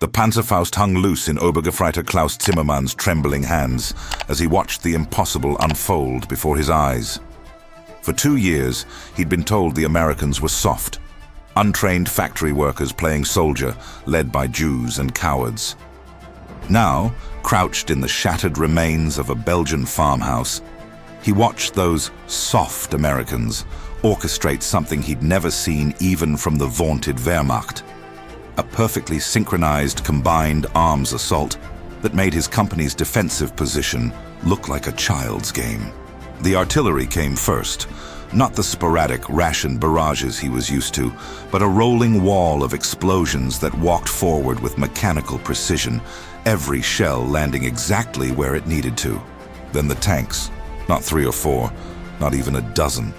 The Panzerfaust hung loose in Obergefreiter Klaus Zimmermann's trembling hands as he watched the impossible unfold before his eyes. For 2 years, he'd been told the Americans were soft, untrained factory workers playing soldier, led by Jews and cowards. Now, crouched in the shattered remains of a Belgian farmhouse, he watched those soft Americans orchestrate something he'd never seen even from the vaunted Wehrmacht. A perfectly synchronized combined arms assault that made his company's defensive position look like a child's game. The artillery came first, not the sporadic, rationed barrages he was used to, but a rolling wall of explosions that walked forward with mechanical precision, every shell landing exactly where it needed to. Then the tanks, not 3 or 4, not even a dozen.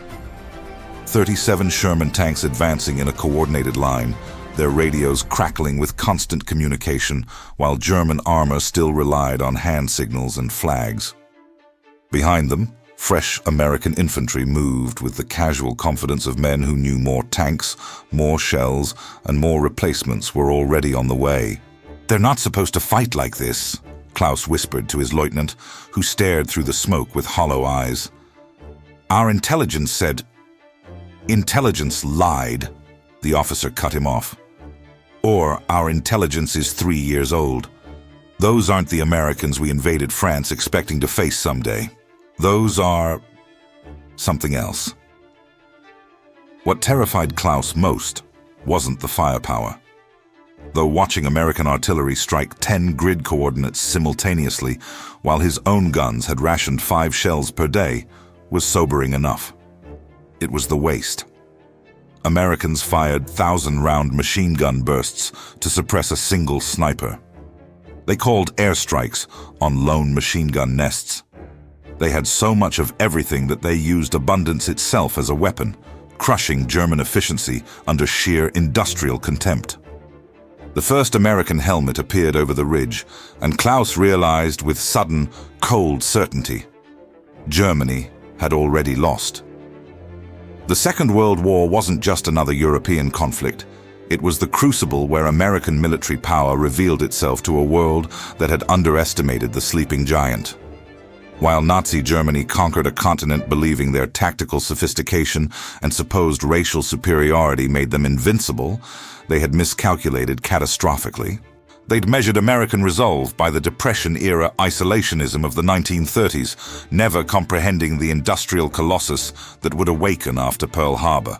37 Sherman tanks advancing in a coordinated line, their radios crackling with constant communication, while German armor still relied on hand signals and flags. Behind them, fresh American infantry moved with the casual confidence of men who knew more tanks, more shells, and more replacements were already on the way. "They're not supposed to fight like this," Klaus whispered to his lieutenant, who stared through the smoke with hollow eyes. "Our intelligence said—" "Intelligence lied," the officer cut him off. "Or our intelligence is 3 years old. Those aren't the Americans we invaded France expecting to face someday. Those are something else." What terrified Klaus most wasn't the firepower. Though watching American artillery strike 10 grid coordinates simultaneously while his own guns had rationed 5 shells per day was sobering enough. It was the waste. Americans fired 1,000-round machine gun bursts to suppress a single sniper. They called airstrikes on lone machine gun nests. They had so much of everything that they used abundance itself as a weapon, crushing German efficiency under sheer industrial contempt. The first American helmet appeared over the ridge, and Klaus realized with sudden, cold certainty, Germany had already lost. The Second World War wasn't just another European conflict. It was the crucible where American military power revealed itself to a world that had underestimated the sleeping giant. While Nazi Germany conquered a continent believing their tactical sophistication and supposed racial superiority made them invincible, they had miscalculated catastrophically. They'd measured American resolve by the Depression-era isolationism of the 1930s, never comprehending the industrial colossus that would awaken after Pearl Harbor.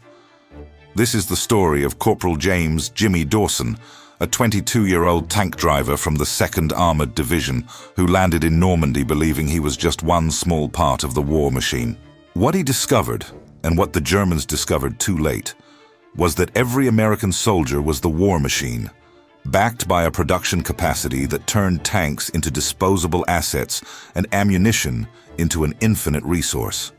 This is the story of Corporal James "Jimmy" Dawson, a 22-year-old tank driver from the 2nd Armored Division who landed in Normandy believing he was just one small part of the war machine. What he discovered, and what the Germans discovered too late, was that every American soldier was the war machine, backed by a production capacity that turned tanks into disposable assets and ammunition into an infinite resource.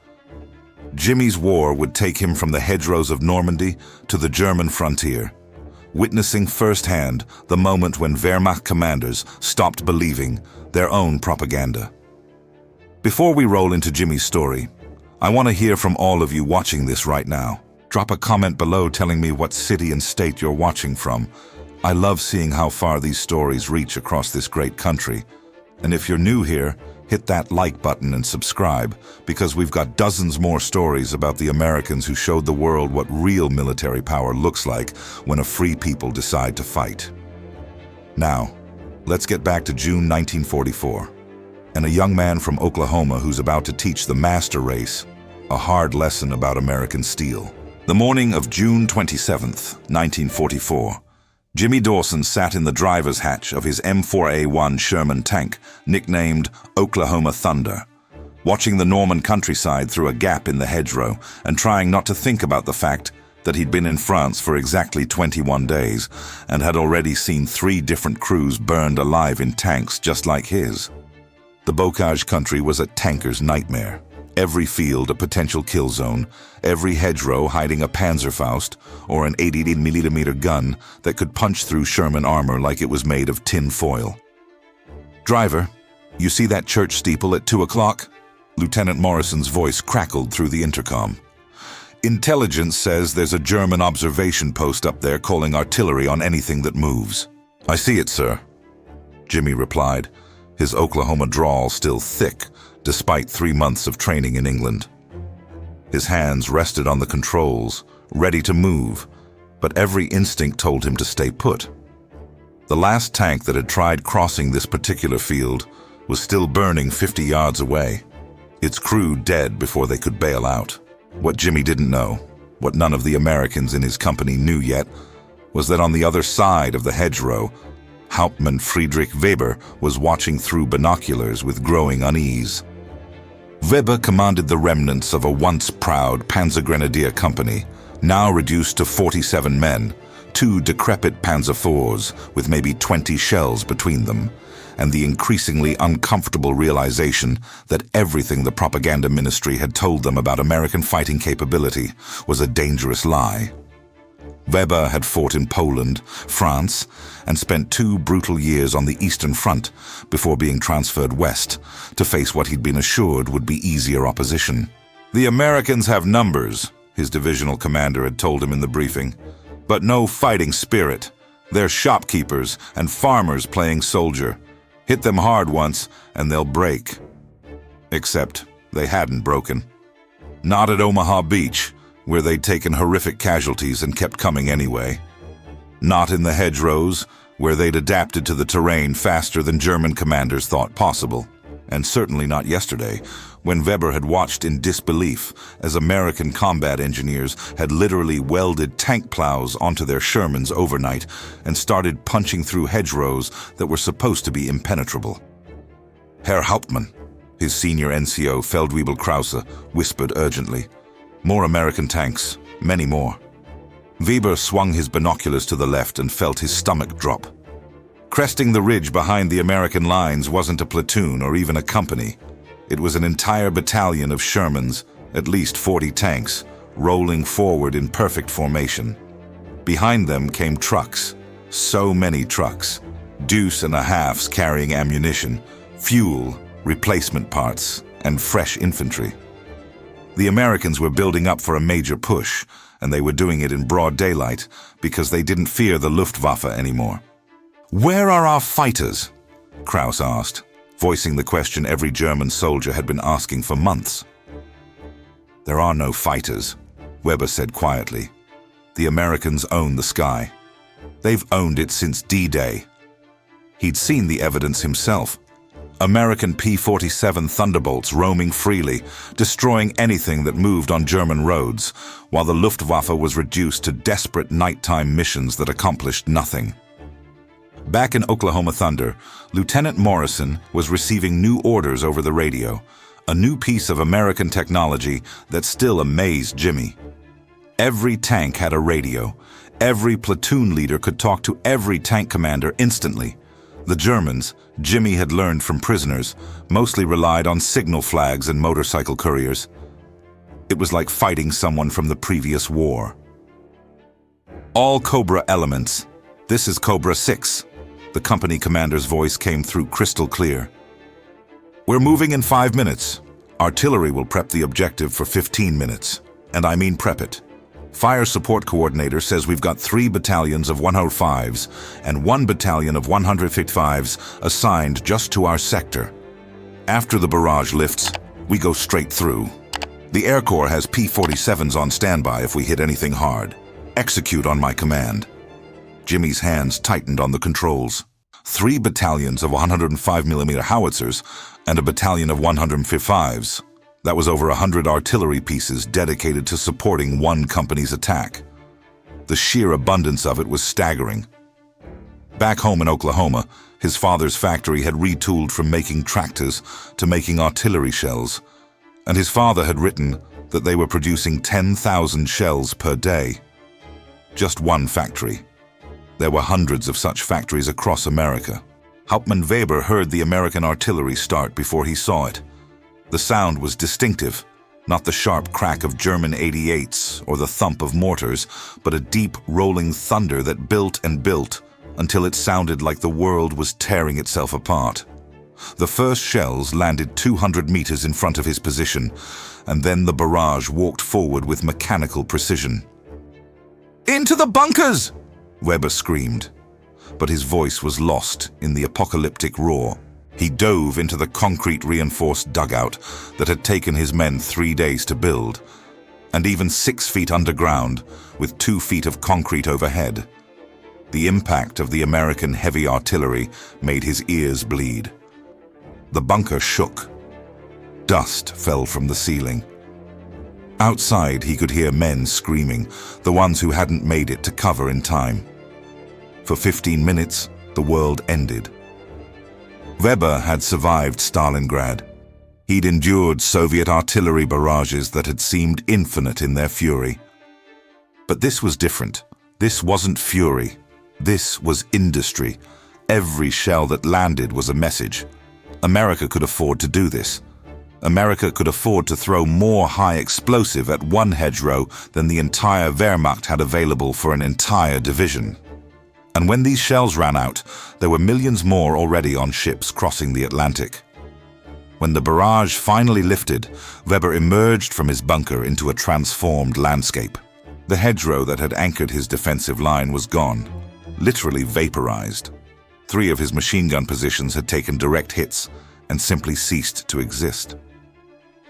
Jimmy's war would take him from the hedgerows of Normandy to the German frontier, witnessing firsthand the moment when Wehrmacht commanders stopped believing their own propaganda. Before we roll into Jimmy's story, I want to hear from all of you watching this right now. Drop a comment below telling me what city and state you're watching from. I love seeing how far these stories reach across this great country. And if you're new here, hit that like button and subscribe, because we've got dozens more stories about the Americans who showed the world what real military power looks like when a free people decide to fight. Now, let's get back to June 1944, and a young man from Oklahoma who's about to teach the master race a hard lesson about American steel. The morning of June 27th, 1944, Jimmy Dawson sat in the driver's hatch of his M4A1 Sherman tank, nicknamed Oklahoma Thunder, watching the Norman countryside through a gap in the hedgerow and trying not to think about the fact that he'd been in France for exactly 21 days and had already seen 3 different crews burned alive in tanks just like his. The Bocage country was a tanker's nightmare. Every field a potential kill zone, every hedgerow hiding a Panzerfaust or an 88mm gun that could punch through Sherman armor like it was made of tin foil. "Driver, you see that church steeple at 2 o'clock? Lieutenant Morrison's voice crackled through the intercom. "Intelligence says there's a German observation post up there calling artillery on anything that moves." "I see it, sir," Jimmy replied, his Oklahoma drawl still thick despite 3 months of training in England. His hands rested on the controls, ready to move, but every instinct told him to stay put. The last tank that had tried crossing this particular field was still burning 50 yards away, its crew dead before they could bail out. What Jimmy didn't know, what none of the Americans in his company knew yet, was that on the other side of the hedgerow, Hauptmann Friedrich Weber was watching through binoculars with growing unease. Weber commanded the remnants of a once proud Panzergrenadier company, now reduced to 47 men, 2 decrepit Panzer IVs with maybe 20 shells between them, and the increasingly uncomfortable realization that everything the propaganda ministry had told them about American fighting capability was a dangerous lie. Weber had fought in Poland, France, and spent 2 brutal years on the Eastern Front before being transferred west to face what he'd been assured would be easier opposition. "The Americans have numbers," his divisional commander had told him in the briefing, "but no fighting spirit. They're shopkeepers and farmers playing soldier. Hit them hard once and they'll break." Except they hadn't broken. Not at Omaha Beach, where they'd taken horrific casualties and kept coming anyway. Not in the hedgerows, where they'd adapted to the terrain faster than German commanders thought possible. And certainly not yesterday, when Weber had watched in disbelief as American combat engineers had literally welded tank plows onto their Shermans overnight and started punching through hedgerows that were supposed to be impenetrable. "Herr Hauptmann," his senior NCO Feldwebel Krause whispered urgently. "More American tanks, many more." Weber swung his binoculars to the left and felt his stomach drop. Cresting the ridge behind the American lines wasn't a platoon or even a company. It was an entire battalion of Shermans, at least 40 tanks, rolling forward in perfect formation. Behind them came trucks, so many trucks, deuce-and-a-halves carrying ammunition, fuel, replacement parts, and fresh infantry. The Americans were building up for a major push, and they were doing it in broad daylight because they didn't fear the Luftwaffe anymore. "Where are our fighters?" Krause asked, voicing the question every German soldier had been asking for months. "There are no fighters," Weber said quietly. "The Americans own the sky. They've owned it since D-Day." He'd seen the evidence himself. American P-47 Thunderbolts roaming freely, destroying anything that moved on German roads, while the Luftwaffe was reduced to desperate nighttime missions that accomplished nothing. Back in Oklahoma Thunder, Lieutenant Morrison was receiving new orders over the radio, a new piece of American technology that still amazed Jimmy. Every tank had a radio. Every platoon leader could talk to every tank commander instantly. The Germans, Jimmy had learned from prisoners, mostly relied on signal flags and motorcycle couriers. It was like fighting someone from the previous war. "All Cobra elements. This is Cobra 6. The company commander's voice came through crystal clear. "We're moving in 5 minutes. Artillery will prep the objective for 15 minutes. And I mean prep it. Fire support coordinator says we've got 3 battalions of 105s and 1 battalion of 155s assigned just to our sector. After the barrage lifts, we go straight through. The Air Corps has P-47s on standby if we hit anything hard. Execute on my command." Jimmy's hands tightened on the controls. 3 battalions of 105mm howitzers and a battalion of 155s. That was over 100 artillery pieces dedicated to supporting one company's attack. The sheer abundance of it was staggering. Back home in Oklahoma, his father's factory had retooled from making tractors to making artillery shells, and his father had written that they were producing 10,000 shells per day. Just one factory. There were hundreds of such factories across America. Hauptmann Weber heard the American artillery start before he saw it. The sound was distinctive, not the sharp crack of German 88s or the thump of mortars, but a deep, rolling thunder that built and built until it sounded like the world was tearing itself apart. The first shells landed 200 meters in front of his position, and then the barrage walked forward with mechanical precision. "Into the bunkers!" Weber screamed. but his voice was lost in the apocalyptic roar. He dove into the concrete-reinforced dugout that had taken his men 3 days to build, and even 6 feet underground, with 2 feet of concrete overhead. The impact of the American heavy artillery made his ears bleed. The bunker shook. Dust fell from the ceiling. Outside, he could hear men screaming, the ones who hadn't made it to cover in time. For 15 minutes, the world ended. Weber had survived Stalingrad. He'd endured Soviet artillery barrages that had seemed infinite in their fury. But this was different. This wasn't fury. This was industry. Every shell that landed was a message. America could afford to do this. America could afford to throw more high explosive at one hedgerow than the entire Wehrmacht had available for an entire division. And when these shells ran out, there were millions more already on ships crossing the Atlantic. When the barrage finally lifted, Weber emerged from his bunker into a transformed landscape. The hedgerow that had anchored his defensive line was gone, literally vaporized. 3 of his machine gun positions had taken direct hits and simply ceased to exist.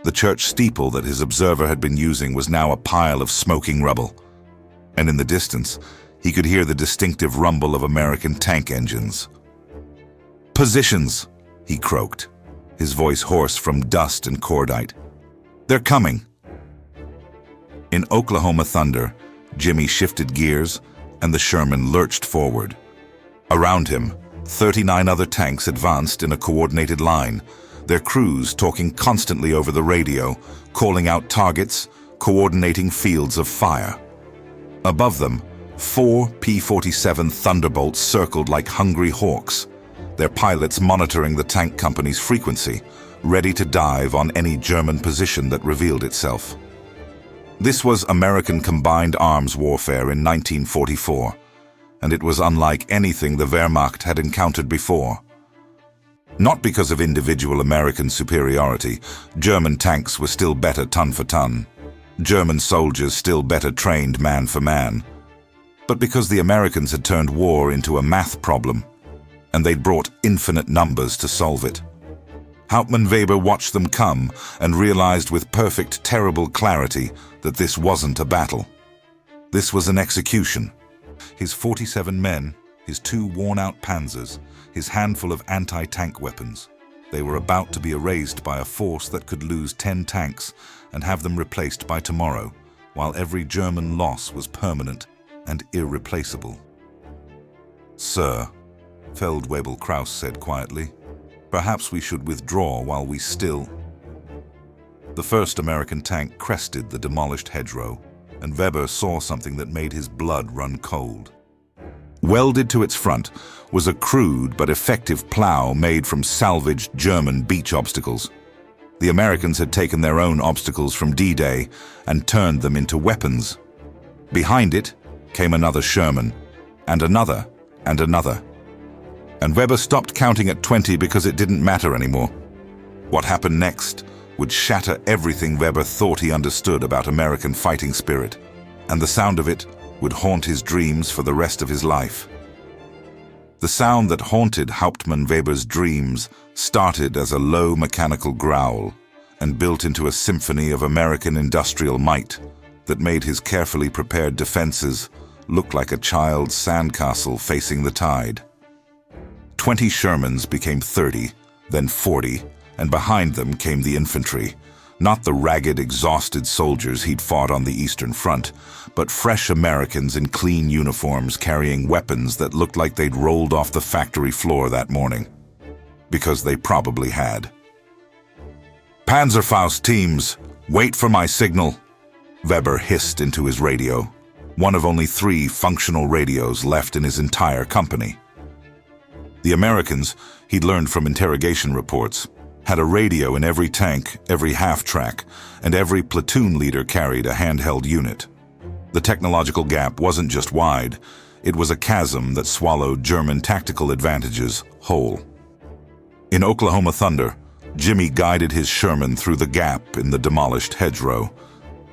The church steeple that his observer had been using was now a pile of smoking rubble, and in the distance, he could hear the distinctive rumble of American tank engines. "Positions!" he croaked, his voice hoarse from dust and cordite. "They're coming!" In Oklahoma Thunder, Jimmy shifted gears, and the Sherman lurched forward. Around him, 39 other tanks advanced in a coordinated line, their crews talking constantly over the radio, calling out targets, coordinating fields of fire. Above them, 4 P-47 Thunderbolts circled like hungry hawks, their pilots monitoring the tank company's frequency, ready to dive on any German position that revealed itself. This was American combined arms warfare in 1944, and it was unlike anything the Wehrmacht had encountered before. Not because of individual American superiority, German tanks were still better ton for ton, German soldiers still better trained man for man, but because the Americans had turned war into a math problem, and they'd brought infinite numbers to solve it. Hauptmann Weber watched them come and realized with perfect, terrible clarity that this wasn't a battle. This was an execution. His 47 men, his 2 worn-out panzers, his handful of anti-tank weapons. They were about to be erased by a force that could lose 10 tanks and have them replaced by tomorrow, while every German loss was permanent and irreplaceable. "Sir," Feldwebel-Kraus said quietly, "perhaps we should withdraw while we still—" The first American tank crested the demolished hedgerow, and Weber saw something that made his blood run cold. Welded to its front was a crude but effective plow made from salvaged German beach obstacles. The Americans had taken their own obstacles from D-Day and turned them into weapons. Behind it came another Sherman, and another, and another. And Weber stopped counting at 20 because it didn't matter anymore. What happened next would shatter everything Weber thought he understood about American fighting spirit, and the sound of it would haunt his dreams for the rest of his life. The sound that haunted Hauptmann Weber's dreams started as a low mechanical growl and built into a symphony of American industrial might that made his carefully prepared defenses look like a child's sandcastle facing the tide. 20 Shermans became 30, then 40, and behind them came the infantry. Not the ragged, exhausted soldiers he'd fought on the Eastern Front, but fresh Americans in clean uniforms carrying weapons that looked like they'd rolled off the factory floor that morning. Because they probably had. "Panzerfaust teams, wait for my signal," Weber hissed into his radio, one of only 3 functional radios left in his entire company. The Americans, he'd learned from interrogation reports, had a radio in every tank, every half-track, and every platoon leader carried a handheld unit. The technological gap wasn't just wide, it was a chasm that swallowed German tactical advantages whole. In Oklahoma Thunder, Jimmy guided his Sherman through the gap in the demolished hedgerow,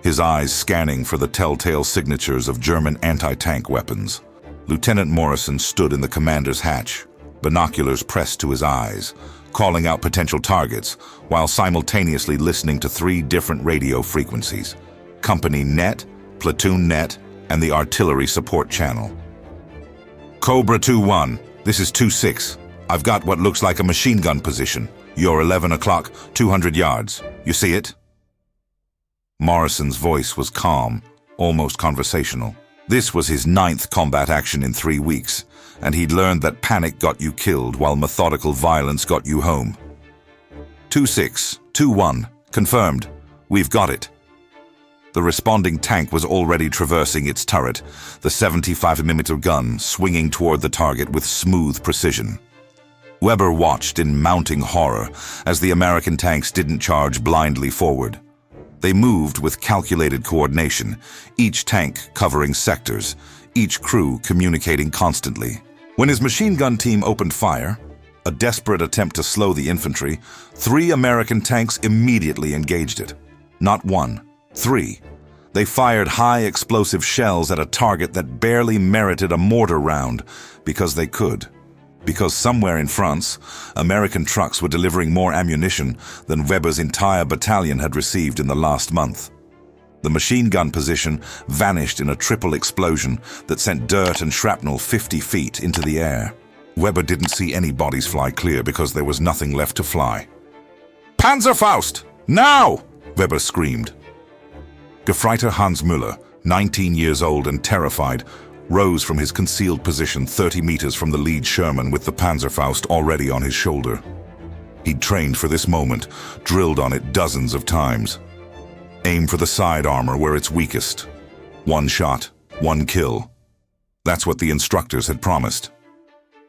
his eyes scanning for the telltale signatures of German anti-tank weapons. Lieutenant Morrison stood in the commander's hatch, binoculars pressed to his eyes, calling out potential targets, while simultaneously listening to 3 different radio frequencies: company net, platoon net, and the artillery support channel. Cobra 2-1, this is 2-6. I've got what looks like a machine gun position. You're 11 o'clock, 200 yards. You see it? Morrison's voice was calm, almost conversational. This was his 9th combat action in 3 weeks, and he'd learned that panic got you killed while methodical violence got you home. 2-6, 2-1, confirmed. We've got it. The responding tank was already traversing its turret, the 75mm gun swinging toward the target with smooth precision. Weber watched in mounting horror as the American tanks didn't charge blindly forward. They moved with calculated coordination, each tank covering sectors, each crew communicating constantly. When his machine gun team opened fire, a desperate attempt to slow the infantry, 3 American tanks immediately engaged it. Not 1, 3. They fired high explosive shells at a target that barely merited a mortar round because they could. Because somewhere in France, American trucks were delivering more ammunition than Weber's entire battalion had received in the last month. The machine gun position vanished in a triple explosion that sent dirt and shrapnel 50 feet into the air. Weber didn't see any bodies fly clear because there was nothing left to fly. "Panzerfaust! Now!" Weber screamed. Gefreiter Hans Müller, 19 years old and terrified, rose from his concealed position 30 meters from the lead Sherman with the Panzerfaust already on his shoulder. He'd trained for this moment, drilled on it dozens of times. Aim for the side armor where it's weakest. 1 shot, 1 kill. That's what the instructors had promised.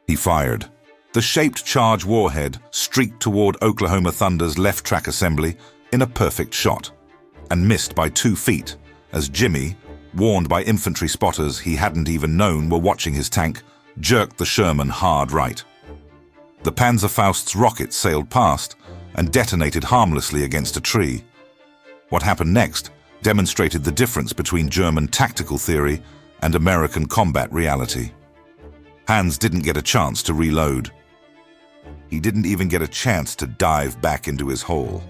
He fired. The shaped charge warhead streaked toward Oklahoma Thunder's left track assembly in a perfect shot, and missed by 2 feet as Jimmy, warned by infantry spotters he hadn't even known were watching his tank, jerked the Sherman hard right. The Panzerfaust's rocket sailed past and detonated harmlessly against a tree. What happened next demonstrated the difference between German tactical theory and American combat reality. Hans didn't get a chance to reload. He didn't even get a chance to dive back into his hole.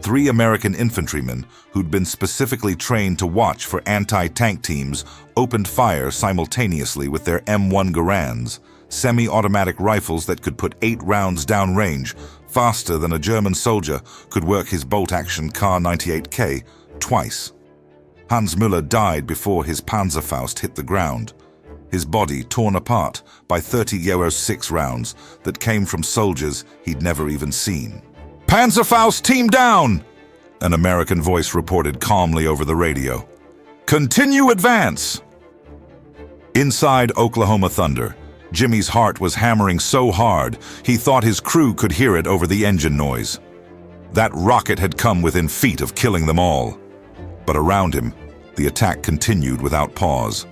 3 American infantrymen who'd been specifically trained to watch for anti-tank teams opened fire simultaneously with their M1 Garands, semi-automatic rifles that could put 8 rounds downrange, faster than a German soldier could work his bolt-action Kar-98K twice. Hans Müller died before his Panzerfaust hit the ground, his body torn apart by 30 Euro 6 rounds that came from soldiers he'd never even seen. "Panzerfaust team down!" an American voice reported calmly over the radio. "Continue advance!" Inside Oklahoma Thunder, Jimmy's heart was hammering so hard he thought his crew could hear it over the engine noise. That rocket had come within feet of killing them all. But around him, the attack continued without pause.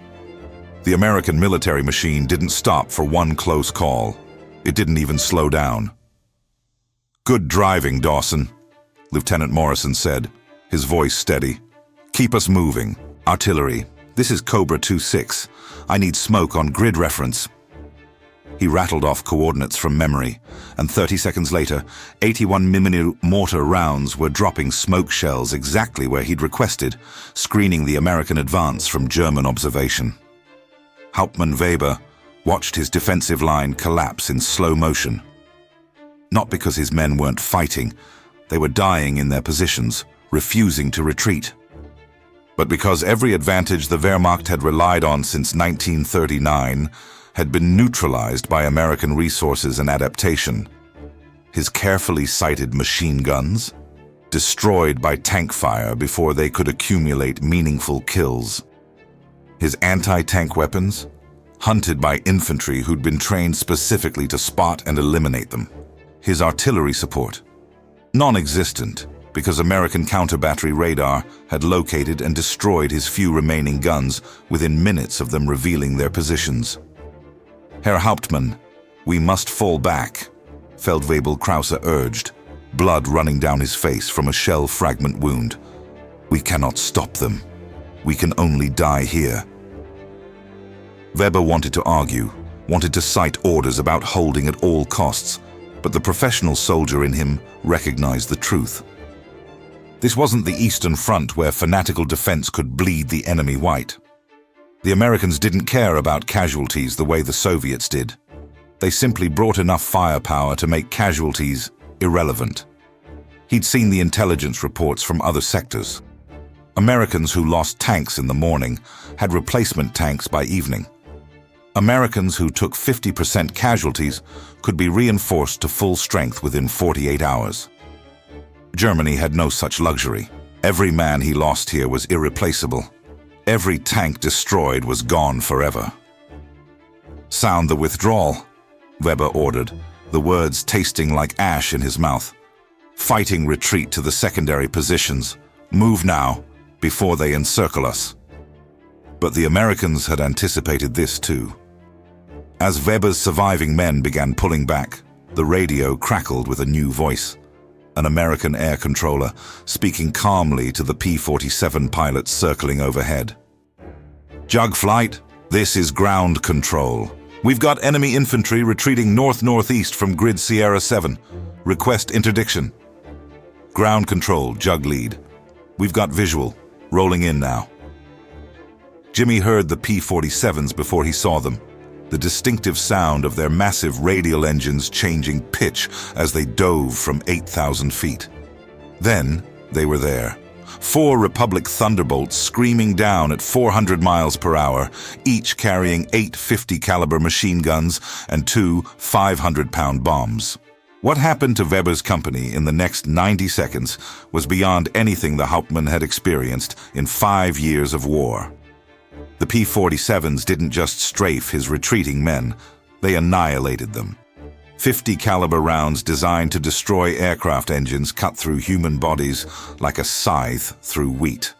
The American military machine didn't stop for one close call. It didn't even slow down. "Good driving, Dawson," Lieutenant Morrison said, his voice steady. "Keep us moving. Artillery, this is Cobra 2-6. I need smoke on grid reference." He rattled off coordinates from memory, and 30 seconds later, 81mm mortar rounds were dropping smoke shells exactly where he'd requested, screening the American advance from German observation. Hauptmann Weber watched his defensive line collapse in slow motion. Not because his men weren't fighting, they were dying in their positions, refusing to retreat. But because every advantage the Wehrmacht had relied on since 1939 had been neutralized by American resources and adaptation. His carefully sighted machine guns, destroyed by tank fire before they could accumulate meaningful kills. His anti-tank weapons, hunted by infantry who'd been trained specifically to spot and eliminate them. His artillery support, non-existent because American counter-battery radar had located and destroyed his few remaining guns within minutes of them revealing their positions. "Herr Hauptmann, we must fall back," Feldwebel Krause urged, blood running down his face from a shell fragment wound. "We cannot stop them. We can only die here." Weber wanted to argue, wanted to cite orders about holding at all costs, but the professional soldier in him recognized the truth. This wasn't the Eastern Front where fanatical defense could bleed the enemy white. The Americans didn't care about casualties the way the Soviets did. They simply brought enough firepower to make casualties irrelevant. He'd seen the intelligence reports from other sectors. Americans who lost tanks in the morning had replacement tanks by evening. Americans who took 50% casualties could be reinforced to full strength within 48 hours. Germany had no such luxury. Every man he lost here was irreplaceable. Every tank destroyed was gone forever. "Sound the withdrawal," Weber ordered, the words tasting like ash in his mouth. "Fighting retreat to the secondary positions. Move now, before they encircle us." But the Americans had anticipated this too. As Weber's surviving men began pulling back, the radio crackled with a new voice. An American air controller speaking calmly to the P-47 pilots circling overhead. "Jug flight, this is ground control. We've got enemy infantry retreating north-northeast from grid Sierra 7. Request interdiction." "Ground control, Jug lead. We've got visual. Rolling in now." Jimmy heard the P-47s before he saw them, the distinctive sound of their massive radial engines changing pitch as they dove from 8,000 feet. Then they were there. 4 Republic Thunderbolts screaming down at 400 miles per hour, each carrying 8 50 caliber machine guns and 2 500-pound bombs. What happened to Weber's company in the next 90 seconds was beyond anything the Hauptmann had experienced in 5 years of war. The P-47s didn't just strafe his retreating men, they annihilated them. 50 caliber rounds designed to destroy aircraft engines cut through human bodies like a scythe through wheat.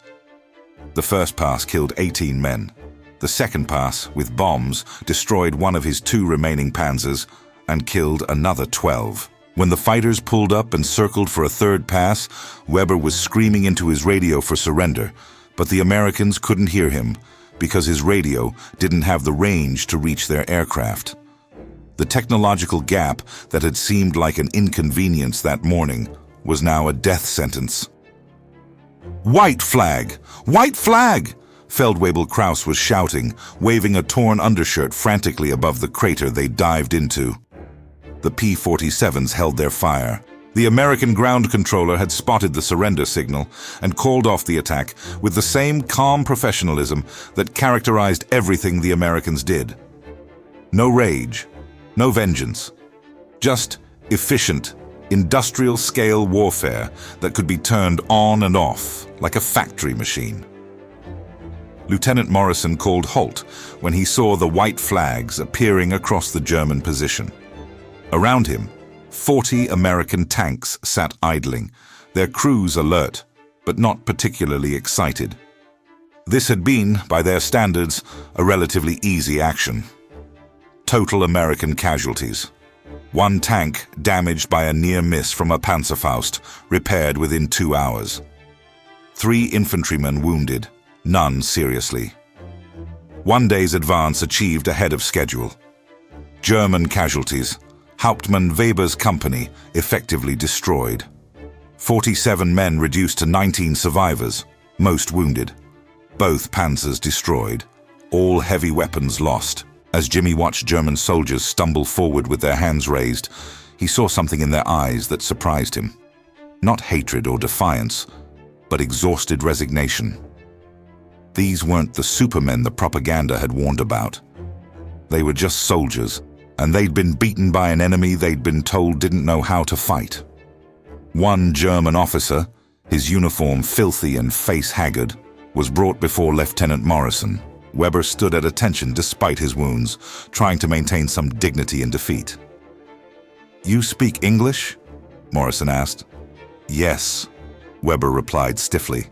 The first pass killed 18 men. The second pass, with bombs, destroyed one of his 2 remaining panzers and killed another 12. When the fighters pulled up and circled for a third pass, Weber was screaming into his radio for surrender, but the Americans couldn't hear him because his radio didn't have the range to reach their aircraft. The technological gap that had seemed like an inconvenience that morning was now a death sentence. "White flag! White flag!" Feldwebel Kraus was shouting, waving a torn undershirt frantically above the crater they dived into. The P-47s held their fire. The American ground controller had spotted the surrender signal and called off the attack with the same calm professionalism that characterized everything the Americans did. No rage, no vengeance, just efficient, industrial-scale warfare that could be turned on and off like a factory machine. Lieutenant Morrison called halt when he saw the white flags appearing across the German position. Around him, 40 American tanks sat idling, their crews alert, but not particularly excited. This had been, by their standards, a relatively easy action. Total American casualties. 1 tank damaged by a near miss from a Panzerfaust, repaired within 2 hours. 3 infantrymen wounded, none seriously. 1 day's advance achieved ahead of schedule. German casualties. Hauptmann Weber's company effectively destroyed. 47 men reduced to 19 survivors, most wounded. Both panzers destroyed, all heavy weapons lost. As Jimmy watched German soldiers stumble forward with their hands raised, he saw something in their eyes that surprised him. Not hatred or defiance, but exhausted resignation. These weren't the supermen the propaganda had warned about. They were just soldiers, and they'd been beaten by an enemy they'd been told didn't know how to fight. 1 German officer, his uniform filthy and face haggard, was brought before Lieutenant Morrison. Weber stood at attention despite his wounds, trying to maintain some dignity in defeat. "You speak English?" Morrison asked. "Yes," Weber replied stiffly.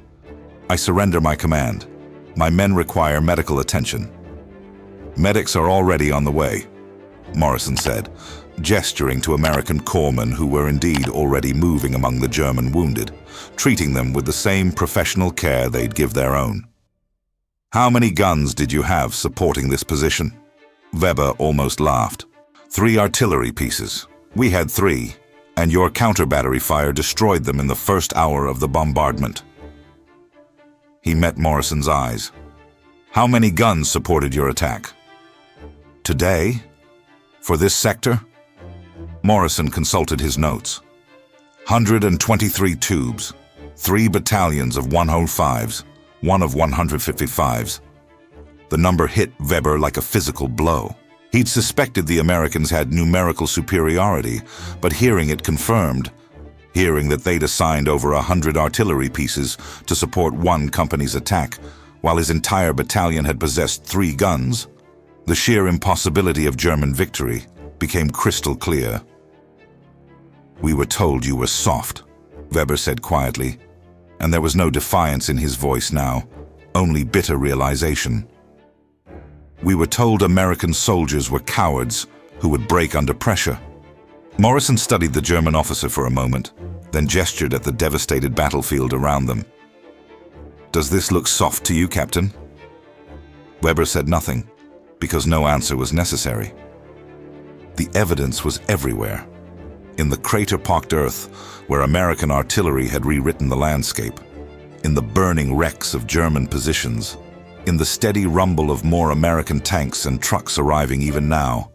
"I surrender my command. My men require medical attention." "Medics are already on the way," Morrison said, gesturing to American corpsmen who were indeed already moving among the German wounded, treating them with the same professional care they'd give their own. How many guns did you have supporting this position? Weber almost laughed. 3 artillery pieces. We had 3, and your counter-battery fire destroyed them in the first hour of the bombardment. He met Morrison's eyes. How many guns supported your attack? Today? For this sector? Morrison consulted his notes. 123 tubes, 3 battalions of 105s, 1 of 155s. The number hit Weber like a physical blow. He'd suspected the Americans had numerical superiority, but hearing it confirmed, hearing that they'd assigned over 100 artillery pieces to support one company's attack, while his entire battalion had possessed 3 guns, the sheer impossibility of German victory became crystal clear. We were told you were soft, Weber said quietly, and there was no defiance in his voice now, only bitter realization. We were told American soldiers were cowards who would break under pressure. Morrison studied the German officer for a moment, then gestured at the devastated battlefield around them. Does this look soft to you, Captain? Weber said nothing, because no answer was necessary. The evidence was everywhere. In the crater-pocked earth, where American artillery had rewritten the landscape, in the burning wrecks of German positions, in the steady rumble of more American tanks and trucks arriving even now,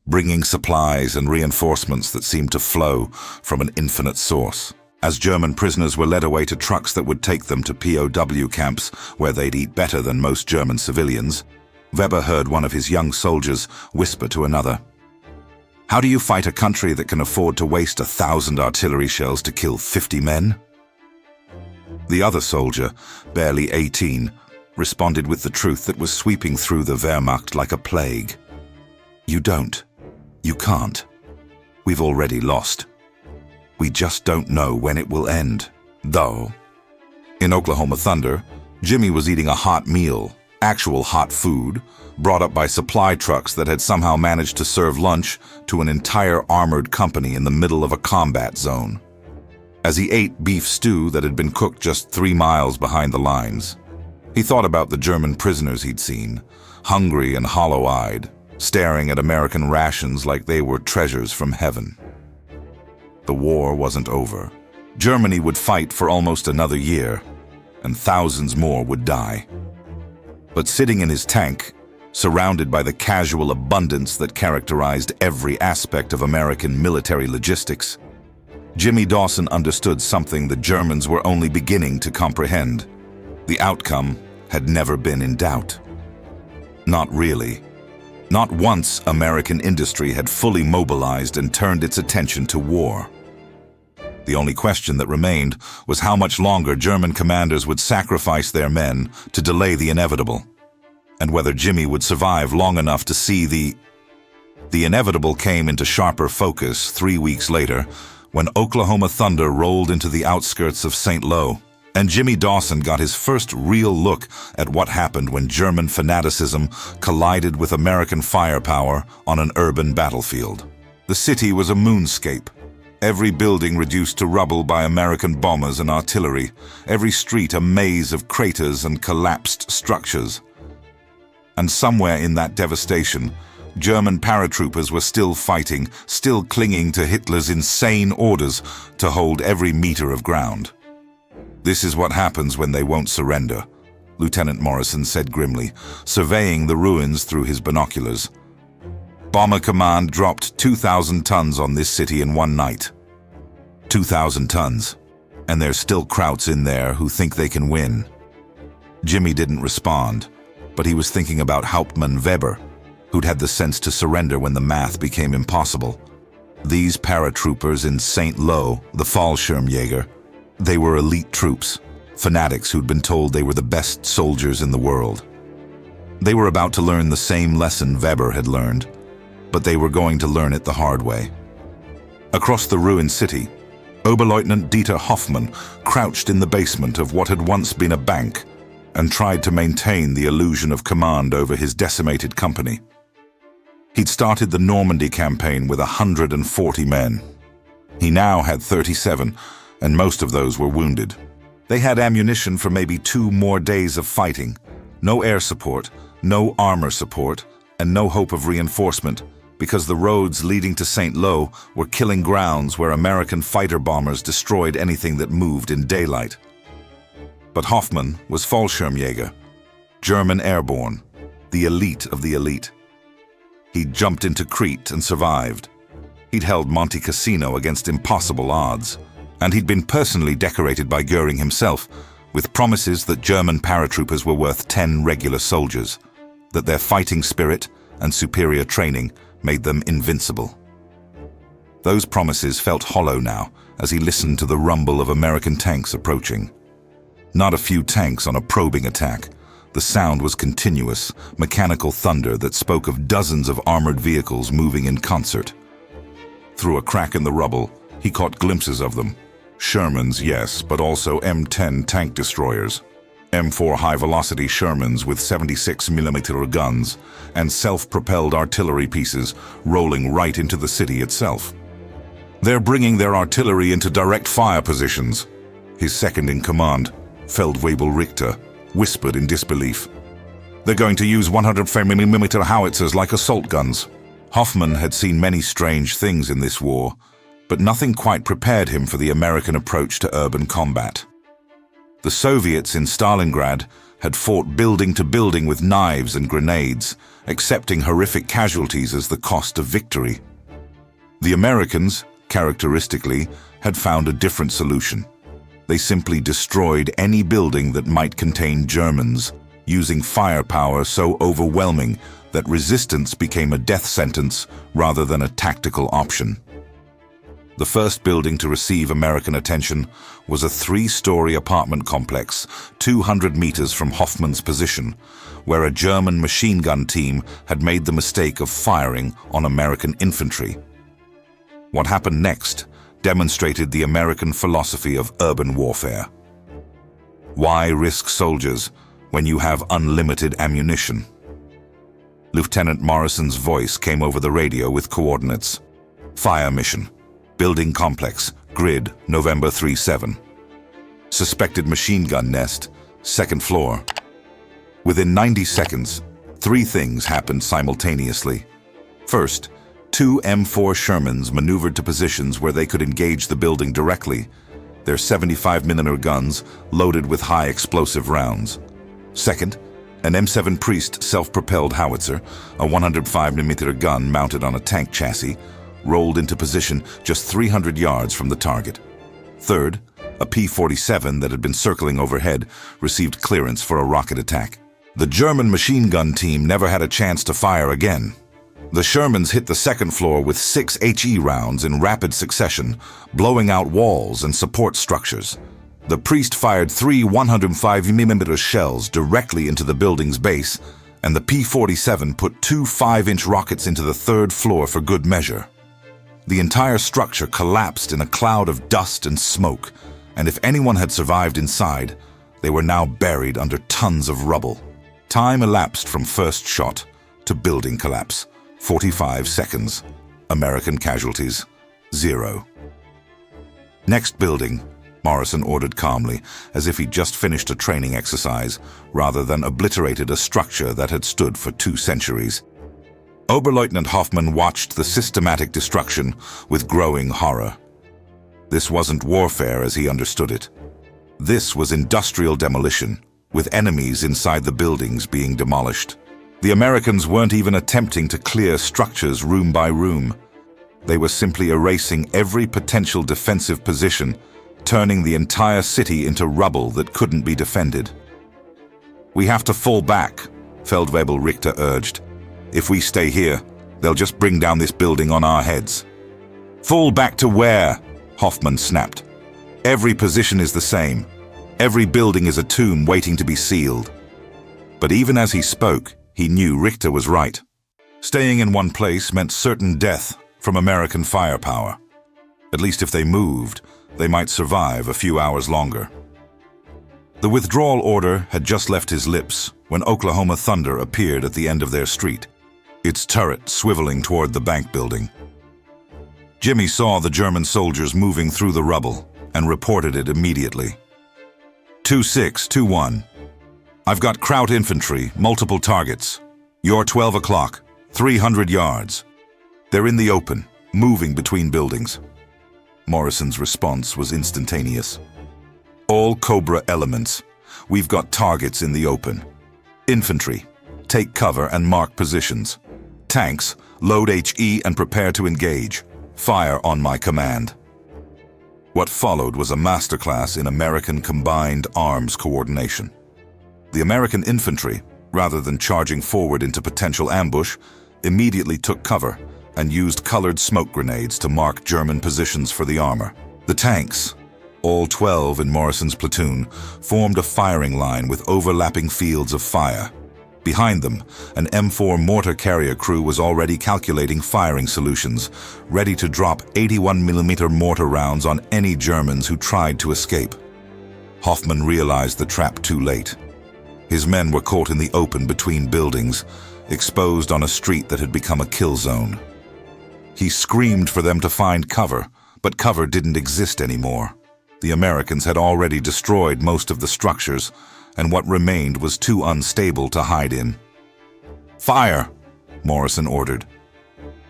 bringing supplies and reinforcements that seemed to flow from an infinite source. As German prisoners were led away to trucks that would take them to POW camps where they'd eat better than most German civilians, Weber heard one of his young soldiers whisper to another, "How do you fight a country that can afford to waste 1,000 artillery shells to kill 50 men?" The other soldier, barely 18, responded with the truth that was sweeping through the Wehrmacht like a plague. "You don't. You can't. We've already lost. We just don't know when it will end, though." In Oklahoma Thunder, Jimmy was eating a hot meal, actual hot food, brought up by supply trucks that had somehow managed to serve lunch to an entire armored company in the middle of a combat zone. As he ate beef stew that had been cooked just 3 miles behind the lines, he thought about the German prisoners he'd seen, hungry and hollow-eyed, staring at American rations like they were treasures from heaven. The war wasn't over. Germany would fight for almost another year, and thousands more would die. But sitting in his tank, surrounded by the casual abundance that characterized every aspect of American military logistics, Jimmy Dawson understood something the Germans were only beginning to comprehend. The outcome had never been in doubt. Not really. Not once American industry had fully mobilized and turned its attention to war. The only question that remained was how much longer German commanders would sacrifice their men to delay the inevitable, and whether Jimmy would survive long enough to see the inevitable came into sharper focus 3 weeks later when Oklahoma Thunder rolled into the outskirts of St. Lo, and Jimmy Dawson got his first real look at what happened when German fanaticism collided with American firepower on an urban battlefield. The city was a moonscape. Every building reduced to rubble by American bombers and artillery, every street a maze of craters and collapsed structures. And somewhere in that devastation, German paratroopers were still fighting, still clinging to Hitler's insane orders to hold every meter of ground. "This is what happens when they won't surrender," Lieutenant Morrison said grimly, surveying the ruins through his binoculars. "Bomber Command dropped 2,000 tons on this city in one night. 2,000 tons. And there's still krauts in there who think they can win." Jimmy didn't respond, but he was thinking about Hauptmann Weber, who'd had the sense to surrender when the math became impossible. These paratroopers in St. Lo, the Fallschirmjäger, they were elite troops, fanatics who'd been told they were the best soldiers in the world. They were about to learn the same lesson Weber had learned, but they were going to learn it the hard way. Across the ruined city, Oberleutnant Dieter Hoffmann crouched in the basement of what had once been a bank and tried to maintain the illusion of command over his decimated company. He'd started the Normandy campaign with 140 men. He now had 37, and most of those were wounded. They had ammunition for maybe 2 more days of fighting, No air support, no armor support, and no hope of reinforcement, because the roads leading to St. Lo were killing grounds where American fighter bombers destroyed anything that moved in daylight. But Hoffmann was Fallschirmjäger, German airborne, the elite of the elite. He'd jumped into Crete and survived. He'd held Monte Cassino against impossible odds, and he'd been personally decorated by Goering himself with promises that German paratroopers were worth 10 regular soldiers, that their fighting spirit and superior training made them invincible. Those promises felt hollow now as he listened to the rumble of American tanks approaching. Not a few tanks on a probing attack. The sound was continuous, mechanical thunder that spoke of dozens of armored vehicles moving in concert. Through a crack in the rubble, he caught glimpses of them. Shermans, yes, but also M10 tank destroyers, M4 high-velocity Shermans with 76mm guns, and self-propelled artillery pieces rolling right into the city itself. They're bringing their artillery into direct fire positions. His second-in-command, Feldwebel Richter, whispered in disbelief. They're going to use 105mm howitzers like assault guns. Hoffmann had seen many strange things in this war, but nothing quite prepared him for the American approach to urban combat. The Soviets in Stalingrad had fought building to building with knives and grenades, accepting horrific casualties as the cost of victory. The Americans, characteristically, had found a different solution. They simply destroyed any building that might contain Germans, using firepower so overwhelming that resistance became a death sentence rather than a tactical option. The first building to receive American attention was a 3-story apartment complex 200 meters from Hoffmann's position, where a German machine gun team had made the mistake of firing on American infantry. What happened next demonstrated the American philosophy of urban warfare. Why risk soldiers when you have unlimited ammunition? Lieutenant Morrison's voice came over the radio with coordinates. Fire mission. Building complex, grid, November 37. Suspected machine gun nest, 2nd floor. Within 90 seconds, 3 things happened simultaneously. First, 2 M4 Shermans maneuvered to positions where they could engage the building directly, their 75mm guns loaded with high explosive rounds. Second, an M7 Priest self-propelled howitzer, a 105mm gun mounted on a tank chassis, rolled into position just 300 yards from the target. Third, a P-47 that had been circling overhead received clearance for a rocket attack. The German machine gun team never had a chance to fire again. The Shermans hit the 2nd floor with 6 HE rounds in rapid succession, blowing out walls and support structures. The Priest fired 3 105mm shells directly into the building's base, and the P-47 put 2 5-inch rockets into the 3rd floor for good measure. The entire structure collapsed in a cloud of dust and smoke, and if anyone had survived inside, they were now buried under tons of rubble. Time elapsed from first shot to building collapse. 45 seconds. American casualties, 0. Next building, Morrison ordered calmly, as if he'd just finished a training exercise, rather than obliterated a structure that had stood for 2 centuries. Oberleutnant Hoffmann watched the systematic destruction with growing horror. This wasn't warfare as he understood it. This was industrial demolition, with enemies inside the buildings being demolished. The Americans weren't even attempting to clear structures room by room. They were simply erasing every potential defensive position, turning the entire city into rubble that couldn't be defended. "We have to fall back," Feldwebel Richter urged. "If we stay here, they'll just bring down this building on our heads." "Fall back to where?" Hoffmann snapped. "Every position is the same. Every building is a tomb waiting to be sealed." But even as he spoke, he knew Richter was right. Staying in one place meant certain death from American firepower. At least if they moved, they might survive a few hours longer. The withdrawal order had just left his lips when Oklahoma Thunder appeared at the end of their street, its turret swiveling toward the bank building. Jimmy saw the German soldiers moving through the rubble and reported it immediately. 2621. I've got Kraut infantry, multiple targets. You're 12 o'clock, 300 yards. They're in the open, moving between buildings. Morrison's response was instantaneous. All Cobra elements, we've got targets in the open. Infantry, take cover and mark positions. Tanks, load HE and prepare to engage. Fire on my command. What followed was a masterclass in American combined arms coordination. The American infantry, rather than charging forward into potential ambush, immediately took cover and used colored smoke grenades to mark German positions for the armor. The tanks, all 12 in Morrison's platoon, formed a firing line with overlapping fields of fire. Behind them, an M4 mortar carrier crew was already calculating firing solutions, ready to drop 81mm mortar rounds on any Germans who tried to escape. Hoffman realized the trap too late. His men were caught in the open between buildings, exposed on a street that had become a kill zone. He screamed for them to find cover, but cover didn't exist anymore. The Americans had already destroyed most of the structures, and what remained was too unstable to hide in. "Fire!" Morrison ordered.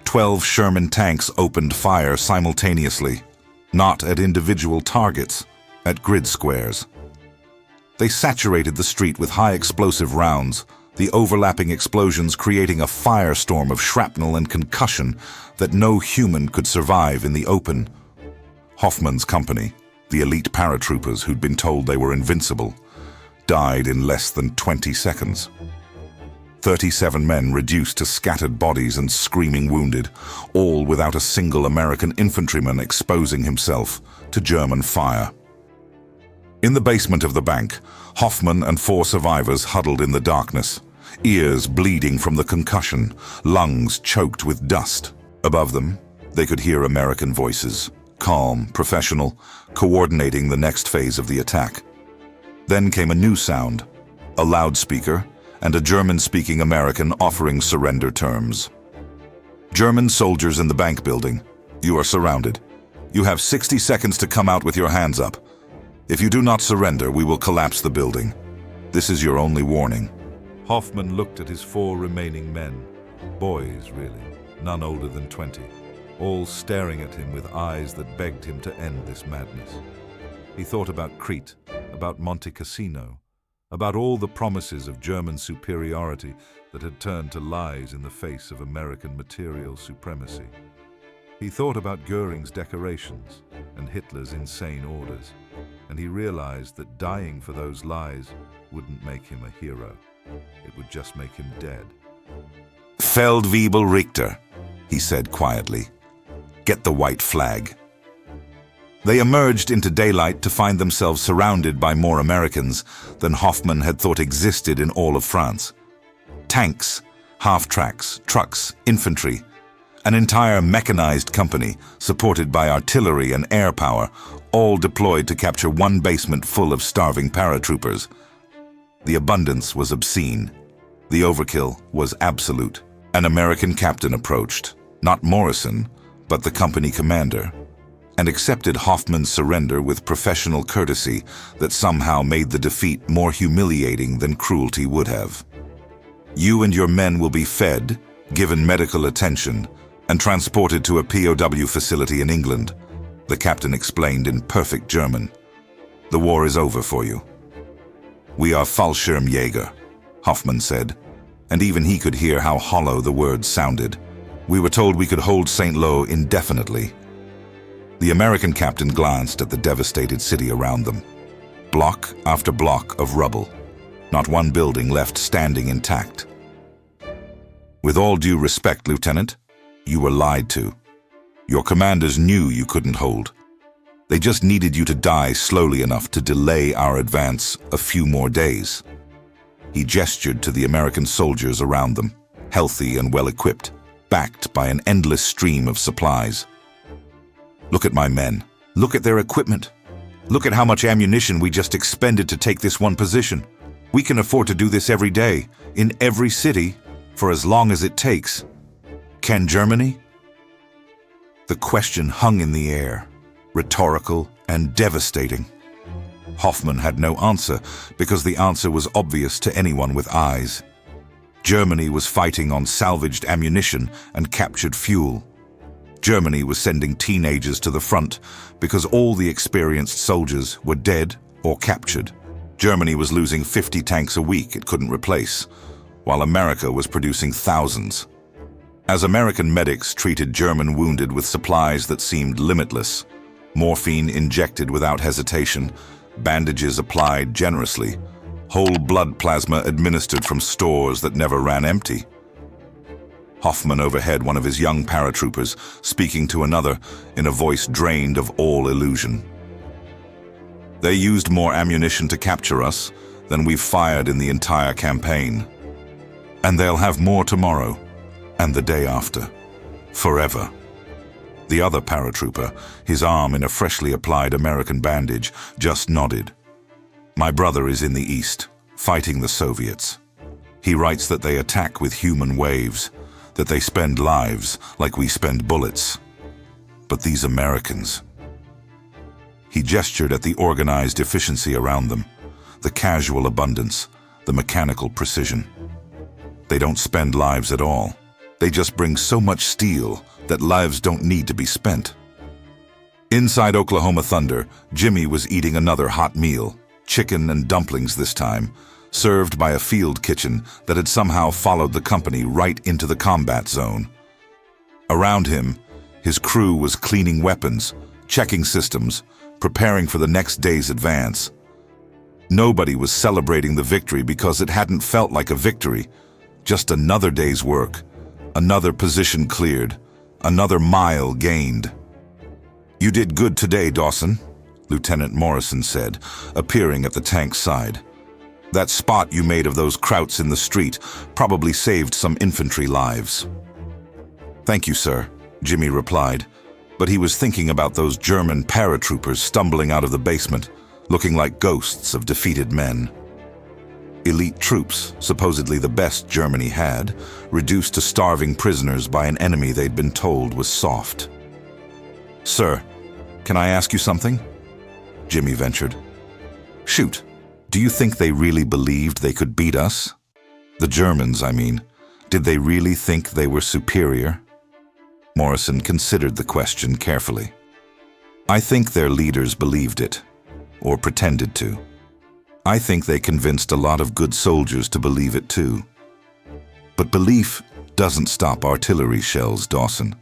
12 Sherman tanks opened fire simultaneously, not at individual targets, at grid squares. They saturated the street with high explosive rounds, the overlapping explosions creating a firestorm of shrapnel and concussion that no human could survive in the open. Hoffman's company, the elite paratroopers who'd been told they were invincible, died in less than 20 seconds. 37 men reduced to scattered bodies and screaming wounded, all without a single American infantryman exposing himself to German fire. In the basement of the bank, Hoffman and 4 survivors huddled in the darkness, ears bleeding from the concussion, lungs choked with dust. Above them, they could hear American voices, calm, professional, coordinating the next phase of the attack. Then came a new sound, a loudspeaker, and a German-speaking American offering surrender terms. "German soldiers in the bank building, you are surrounded. You have 60 seconds to come out with your hands up. If you do not surrender, we will collapse the building. This is your only warning." Hoffman looked at his 4 remaining men, boys really, none older than 20, all staring at him with eyes that begged him to end this madness. He thought about Crete, about Monte Cassino, about all the promises of German superiority that had turned to lies in the face of American material supremacy. He thought about Goering's decorations and Hitler's insane orders, and he realized that dying for those lies wouldn't make him a hero. It would just make him dead. "Feldwebel Richter," he said quietly. "Get the white flag." They emerged into daylight to find themselves surrounded by more Americans than Hoffman had thought existed in all of France. Tanks, half-tracks, trucks, infantry, an entire mechanized company supported by artillery and air power, all deployed to capture one basement full of starving paratroopers. The abundance was obscene. The overkill was absolute. An American captain approached, not Morrison, but the company commander, and accepted Hoffman's surrender with professional courtesy that somehow made the defeat more humiliating than cruelty would have. "You and your men will be fed, given medical attention, and transported to a POW facility in England," the captain explained in perfect German. "The war is over for you." "We are Fallschirmjäger," Hoffman said, and even he could hear how hollow the words sounded. "We were told we could hold St. Lo indefinitely." The American captain glanced at the devastated city around them. Block after block of rubble, not one building left standing intact. "With all due respect, Lieutenant, you were lied to. Your commanders knew you couldn't hold. They just needed you to die slowly enough to delay our advance a few more days." He gestured to the American soldiers around them, healthy and well-equipped, backed by an endless stream of supplies. "Look at my men. Look at their equipment. Look at how much ammunition we just expended to take this one position. We can afford to do this every day, in every city, for as long as it takes. Can Germany?" The question hung in the air, rhetorical and devastating. Hoffman had no answer because the answer was obvious to anyone with eyes. Germany was fighting on salvaged ammunition and captured fuel. Germany was sending teenagers to the front because all the experienced soldiers were dead or captured. Germany was losing 50 tanks a week it couldn't replace, while America was producing thousands. As American medics treated German wounded with supplies that seemed limitless, morphine injected without hesitation, bandages applied generously, whole blood plasma administered from stores that never ran empty. Hoffman overheard one of his young paratroopers speaking to another in a voice drained of all illusion. They used more ammunition to capture us than we've fired in the entire campaign. And they'll have more tomorrow, and the day after. Forever. The other paratrooper, his arm in a freshly applied American bandage, just nodded. My brother is in the East, fighting the Soviets. He writes that they attack with human waves, that they spend lives like we spend bullets. But these Americans... He gestured at the organized efficiency around them, the casual abundance, the mechanical precision. They don't spend lives at all. They just bring so much steel that lives don't need to be spent. Inside Oklahoma Thunder, Jimmy was eating another hot meal, chicken and dumplings this time, served by a field kitchen that had somehow followed the company right into the combat zone. Around him, his crew was cleaning weapons, checking systems, preparing for the next day's advance. Nobody was celebrating the victory because it hadn't felt like a victory, just another day's work, another position cleared, another mile gained. "You did good today, Dawson," Lieutenant Morrison said, appearing at the tank's side. "That spot you made of those krauts in the street probably saved some infantry lives." "Thank you, sir," Jimmy replied, but he was thinking about those German paratroopers stumbling out of the basement, looking like ghosts of defeated men. Elite troops, supposedly the best Germany had, reduced to starving prisoners by an enemy they'd been told was soft. "Sir, can I ask you something?" Jimmy ventured. "Shoot, do you think they really believed they could beat us? The Germans, I mean. Did they really think they were superior?" Morrison considered the question carefully. "I think their leaders believed it, or pretended to. I think they convinced a lot of good soldiers to believe it too. But belief doesn't stop artillery shells, Dawson.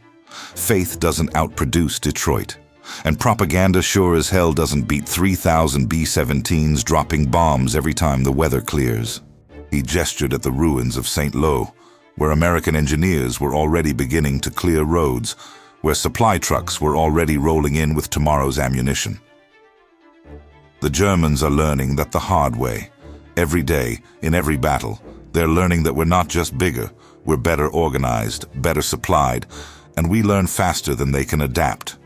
Faith doesn't outproduce Detroit. And propaganda sure as hell doesn't beat 3,000 B-17s dropping bombs every time the weather clears." He gestured at the ruins of St. Lo, where American engineers were already beginning to clear roads, where supply trucks were already rolling in with tomorrow's ammunition. The Germans are learning that the hard way. Every day, in every battle, they're learning that we're not just bigger, we're better organized, better supplied, and we learn faster than they can adapt.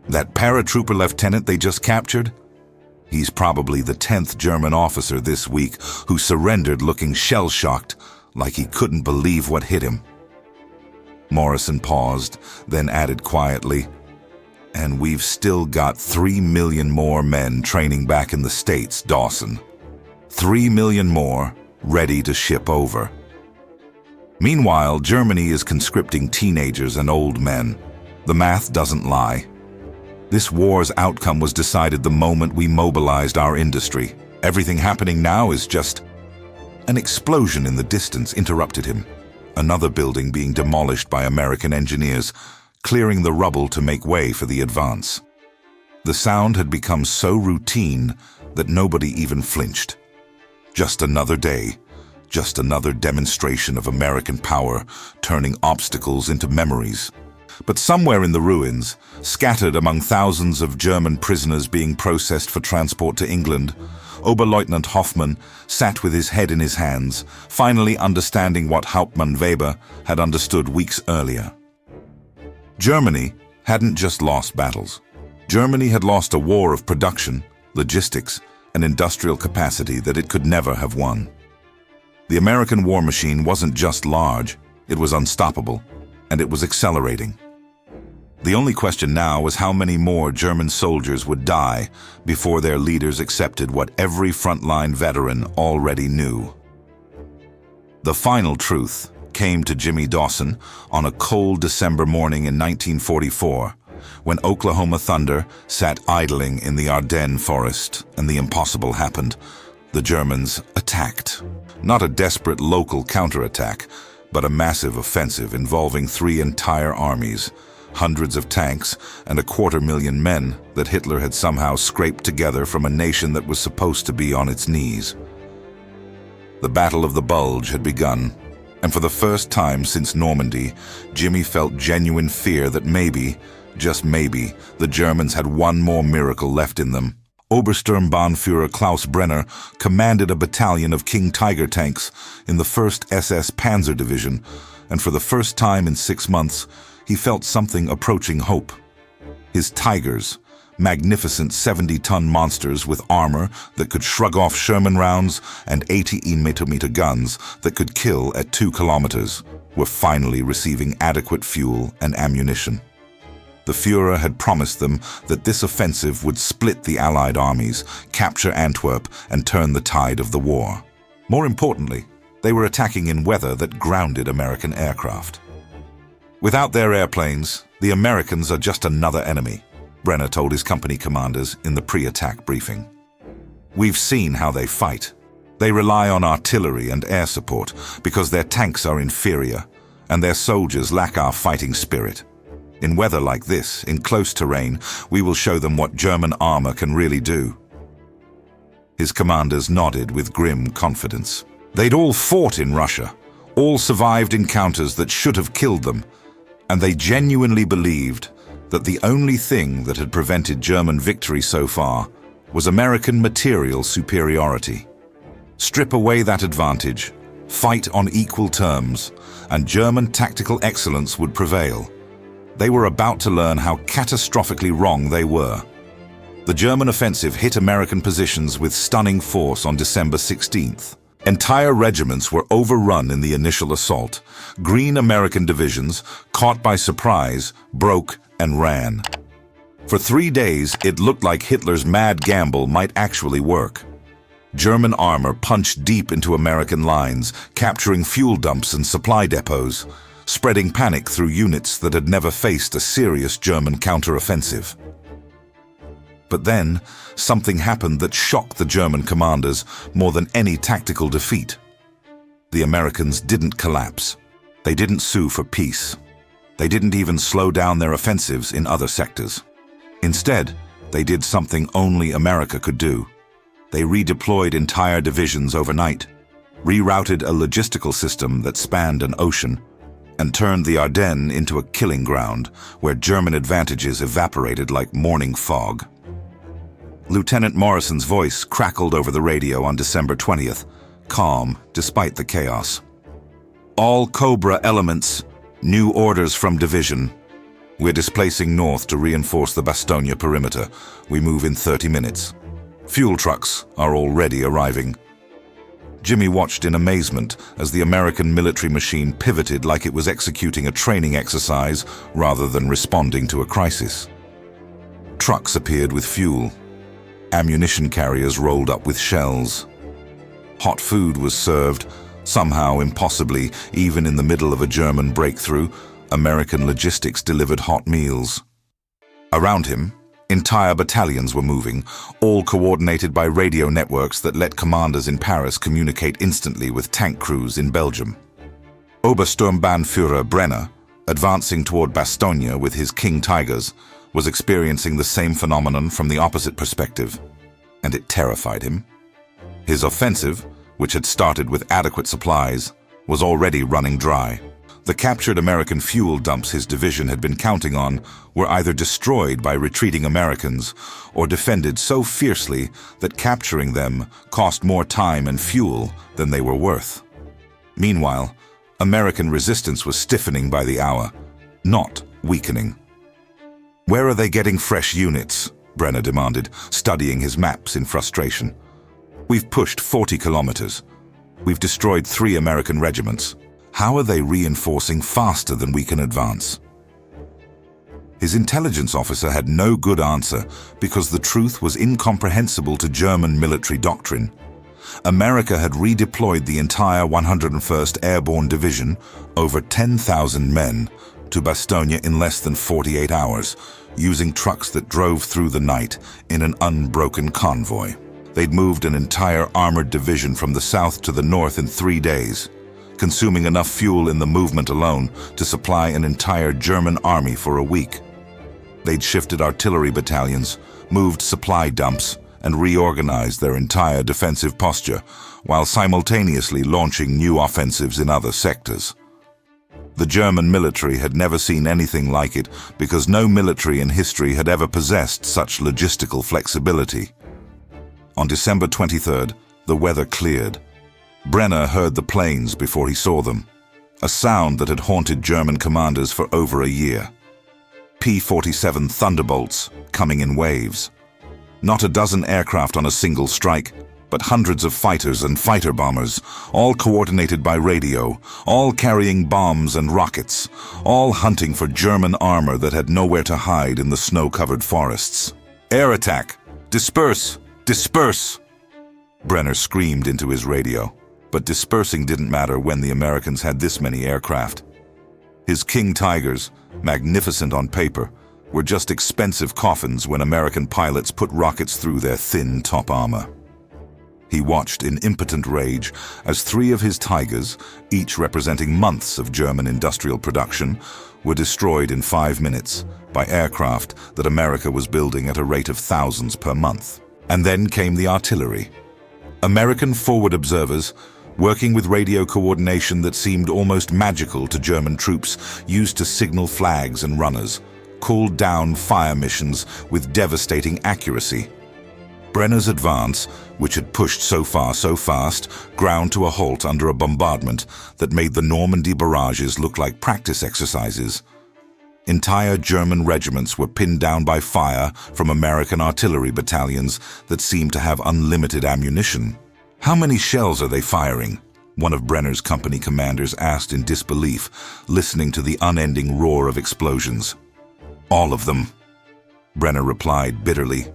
That paratrooper lieutenant they just captured? He's probably the 10th German officer this week who surrendered looking shell-shocked, like he couldn't believe what hit him. Morrison paused, then added quietly, "And we've still got 3 million more men training back in the States, Dawson. 3 million more, ready to ship over." Meanwhile, Germany is conscripting teenagers and old men. The math doesn't lie. This war's outcome was decided the moment we mobilized our industry. Everything happening now is just... An explosion in the distance interrupted him. Another building being demolished by American engineers, clearing the rubble to make way for the advance. The sound had become so routine that nobody even flinched. Just another day, just another demonstration of American power, turning obstacles into memories. But somewhere in the ruins, scattered among thousands of German prisoners being processed for transport to England, Oberleutnant Hoffmann sat with his head in his hands, finally understanding what Hauptmann Weber had understood weeks earlier. Germany hadn't just lost battles. Germany had lost a war of production, logistics, and industrial capacity that it could never have won. The American war machine wasn't just large, it was unstoppable, and it was accelerating. The only question now was how many more German soldiers would die before their leaders accepted what every frontline veteran already knew. The final truth came to Jimmy Dawson on a cold December morning in 1944, when Oklahoma Thunder sat idling in the Ardennes forest and the impossible happened. The Germans attacked. Not a desperate local counterattack, but a massive offensive involving 3 entire armies, hundreds of tanks, and 250,000 men that Hitler had somehow scraped together from a nation that was supposed to be on its knees. The Battle of the Bulge had begun, and for the first time since Normandy, Jimmy felt genuine fear that maybe, just maybe, the Germans had one more miracle left in them. Obersturmbannführer Klaus Brenner commanded a battalion of King Tiger tanks in the 1st SS Panzer Division, and for the first time in 6 months, he felt something approaching hope. His Tigers, magnificent 70-ton monsters with armor that could shrug off Sherman rounds and 80 mm guns that could kill at 2 kilometers, were finally receiving adequate fuel and ammunition. The Führer had promised them that this offensive would split the Allied armies, capture Antwerp, and turn the tide of the war. More importantly, they were attacking in weather that grounded American aircraft. Without their airplanes, the Americans are just another enemy, Brenner told his company commanders in the pre-attack briefing. We've seen how they fight. They rely on artillery and air support because their tanks are inferior, and their soldiers lack our fighting spirit. In weather like this, in close terrain, we will show them what German armor can really do. His commanders nodded with grim confidence. They'd all fought in Russia, all survived encounters that should have killed them, and they genuinely believed that the only thing that had prevented German victory so far was American material superiority. Strip away that advantage, fight on equal terms, and German tactical excellence would prevail. They were about to learn how catastrophically wrong they were. The German offensive hit American positions with stunning force on December 16th. Entire regiments were overrun in the initial assault. Green American divisions, caught by surprise, broke and ran. For 3 days, it looked like Hitler's mad gamble might actually work. German armor punched deep into American lines, capturing fuel dumps and supply depots, spreading panic through units that had never faced a serious German counteroffensive. But then, something happened that shocked the German commanders more than any tactical defeat. The Americans didn't collapse. They didn't sue for peace. They didn't even slow down their offensives in other sectors. Instead, they did something only America could do. They redeployed entire divisions overnight, rerouted a logistical system that spanned an ocean, and turned the Ardennes into a killing ground where German advantages evaporated like morning fog. Lieutenant Morrison's voice crackled over the radio on December 20th, calm despite the chaos. All Cobra elements, new orders from division. We're displacing north to reinforce the Bastogne perimeter. We move in 30 minutes. Fuel trucks are already arriving. Jimmy watched in amazement as the American military machine pivoted like it was executing a training exercise rather than responding to a crisis. Trucks appeared with fuel. Ammunition carriers rolled up with shells. Hot food was served, somehow impossibly, even in the middle of a German breakthrough, American logistics delivered hot meals. Around him, entire battalions were moving, all coordinated by radio networks that let commanders in Paris communicate instantly with tank crews in Belgium. Obersturmbannführer Brenner, advancing toward Bastogne with his King Tigers, was experiencing the same phenomenon from the opposite perspective, and it terrified him. His offensive, which had started with adequate supplies, was already running dry. The captured American fuel dumps his division had been counting on were either destroyed by retreating Americans or defended so fiercely that capturing them cost more time and fuel than they were worth. Meanwhile, American resistance was stiffening by the hour, not weakening. "Where are they getting fresh units?" Brenner demanded, studying his maps in frustration. "We've pushed 40 kilometers. We've destroyed 3 American regiments. How are they reinforcing faster than we can advance?" His intelligence officer had no good answer because the truth was incomprehensible to German military doctrine. America had redeployed the entire 101st Airborne Division, over 10,000 men, to Bastogne in less than 48 hours, using trucks that drove through the night in an unbroken convoy. They'd moved an entire armored division from the south to the north in 3 days, consuming enough fuel in the movement alone to supply an entire German army for a week. They'd shifted artillery battalions, moved supply dumps, and reorganized their entire defensive posture, while simultaneously launching new offensives in other sectors. The German military had never seen anything like it because no military in history had ever possessed such logistical flexibility. On December 23rd, the weather cleared. Brenner heard the planes before he saw them, a sound that had haunted German commanders for over a year. P-47 Thunderbolts coming in waves. Not a dozen aircraft on a single strike, but hundreds of fighters and fighter bombers, all coordinated by radio, all carrying bombs and rockets, all hunting for German armor that had nowhere to hide in the snow-covered forests. "Air attack! Disperse! Disperse!" Brenner screamed into his radio, but dispersing didn't matter when the Americans had this many aircraft. His King Tigers, magnificent on paper, were just expensive coffins when American pilots put rockets through their thin top armor. He watched in impotent rage as 3 of his Tigers, each representing months of German industrial production, were destroyed in 5 minutes by aircraft that America was building at a rate of thousands per month. And then came the artillery. American forward observers, working with radio coordination that seemed almost magical to German troops used to signal flags and runners, called down fire missions with devastating accuracy. Brenner's advance, which had pushed so far so fast, ground to a halt under a bombardment that made the Normandy barrages look like practice exercises. Entire German regiments were pinned down by fire from American artillery battalions that seemed to have unlimited ammunition. "How many shells are they firing?" one of Brenner's company commanders asked in disbelief, listening to the unending roar of explosions. "All of them," Brenner replied bitterly.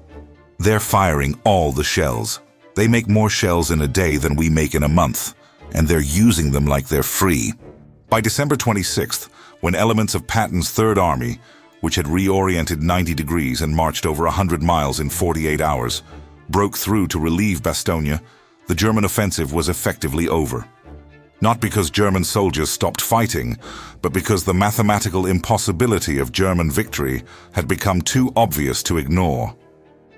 "They're firing all the shells. They make more shells in a day than we make in a month, and they're using them like they're free." By December 26th, when elements of Patton's Third Army, which had reoriented 90 degrees and marched over 100 miles in 48 hours, broke through to relieve Bastogne, the German offensive was effectively over. Not because German soldiers stopped fighting, but because the mathematical impossibility of German victory had become too obvious to ignore.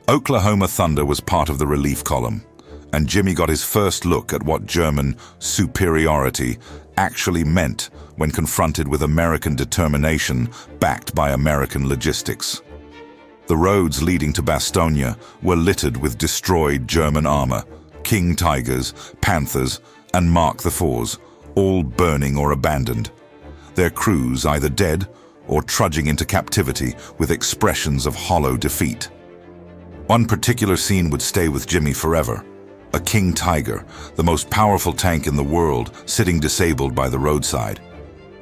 Oklahoma Thunder was part of the relief column, and Jimmy got his first look at what German superiority actually meant when confronted with American determination backed by American logistics. The roads leading to Bastogne were littered with destroyed German armor, King Tigers, Panthers, and Mark IVs, all burning or abandoned, their crews either dead or trudging into captivity with expressions of hollow defeat. One particular scene would stay with Jimmy forever. A King Tiger, the most powerful tank in the world, sitting disabled by the roadside.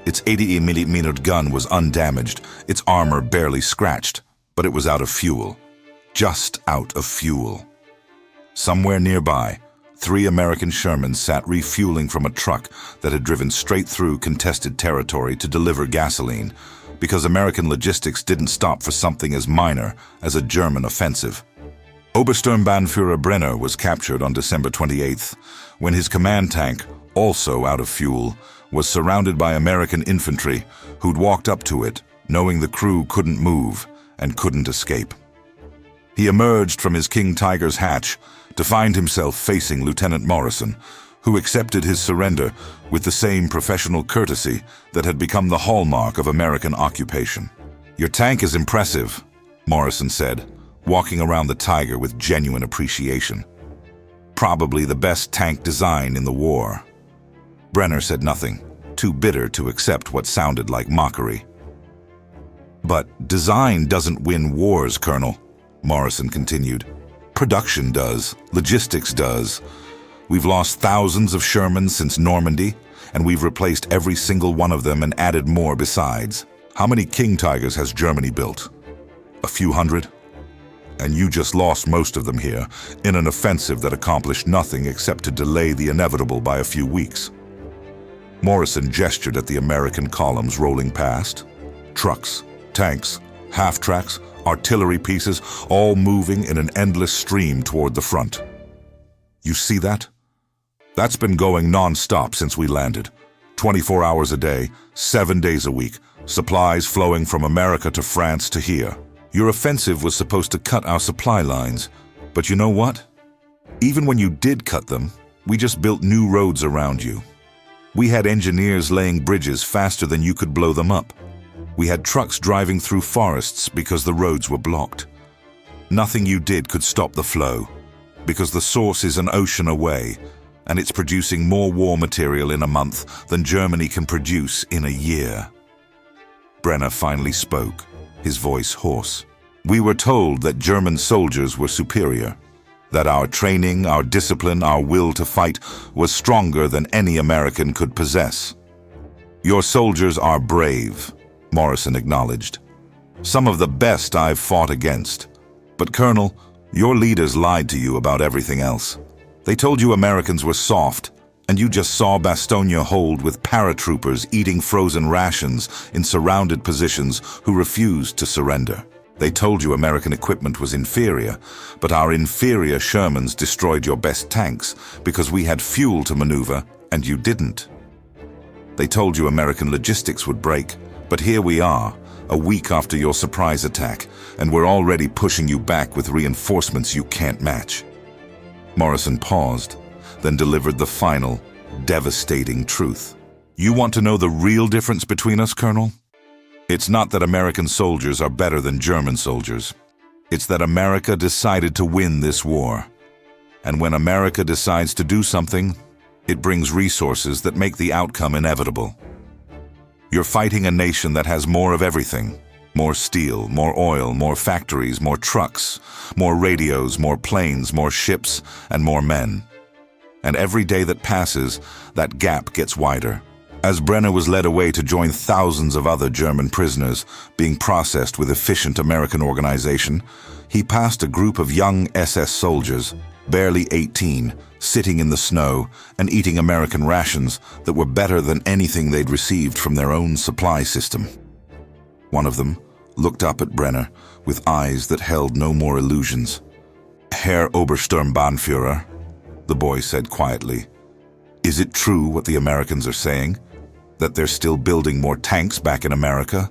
Its 80mm gun was undamaged, its armor barely scratched, but it was out of fuel. Just out of fuel. Somewhere nearby, 3 American Shermans sat refueling from a truck that had driven straight through contested territory to deliver gasoline, because American logistics didn't stop for something as minor as a German offensive. Obersturmbannführer Brenner was captured on December 28th, when his command tank, also out of fuel, was surrounded by American infantry who'd walked up to it, knowing the crew couldn't move and couldn't escape. He emerged from his King Tiger's hatch to find himself facing Lieutenant Morrison, who accepted his surrender with the same professional courtesy that had become the hallmark of American occupation. "Your tank is impressive," Morrison said, walking around the Tiger with genuine appreciation. "Probably the best tank design in the war." Brenner said nothing, too bitter to accept what sounded like mockery. "But design doesn't win wars, Colonel," Morrison continued. "Production does, logistics does. We've lost thousands of Shermans since Normandy, and we've replaced every single one of them and added more besides. How many King Tigers has Germany built? A few hundred? And you just lost most of them here in an offensive that accomplished nothing except to delay the inevitable by a few weeks. Morrison gestured at the American columns rolling past. Trucks, tanks, half-tracks, artillery pieces, all moving in an endless stream toward the front. You see that? That's been going non-stop since we landed. 24 hours a day, 7 days a week, supplies flowing from America to France to here. Your offensive was supposed to cut our supply lines, but you know what? Even when you did cut them, we just built new roads around you. We had engineers laying bridges faster than you could blow them up. We had trucks driving through forests because the roads were blocked. Nothing you did could stop the flow, because the source is an ocean away, and it's producing more war material in a month than Germany can produce in a year. Brenner finally spoke, his voice hoarse. We were told that German soldiers were superior, that our training, our discipline, our will to fight was stronger than any American could possess. Your soldiers are brave, Morrison acknowledged. Some of the best I've fought against. But Colonel, your leaders lied to you about everything else. They told you Americans were soft, and you just saw Bastogne hold with paratroopers eating frozen rations in surrounded positions who refused to surrender. They told you American equipment was inferior, but our inferior Shermans destroyed your best tanks because we had fuel to maneuver and you didn't. They told you American logistics would break, but here we are, a week after your surprise attack, and we're already pushing you back with reinforcements you can't match. Morrison paused, then delivered the final, devastating truth. You want to know the real difference between us, Colonel? It's not that American soldiers are better than German soldiers. It's that America decided to win this war. And when America decides to do something, it brings resources that make the outcome inevitable. You're fighting a nation that has more of everything. More steel, more oil, more factories, more trucks, more radios, more planes, more ships, and more men. And every day that passes, that gap gets wider. As Brenner was led away to join thousands of other German prisoners being processed with efficient American organization, he passed a group of young SS soldiers, barely 18, sitting in the snow and eating American rations that were better than anything they'd received from their own supply system. One of them looked up at Brenner with eyes that held no more illusions. Herr Obersturmbannführer, the boy said quietly, is it true what the Americans are saying? That they're still building more tanks back in America?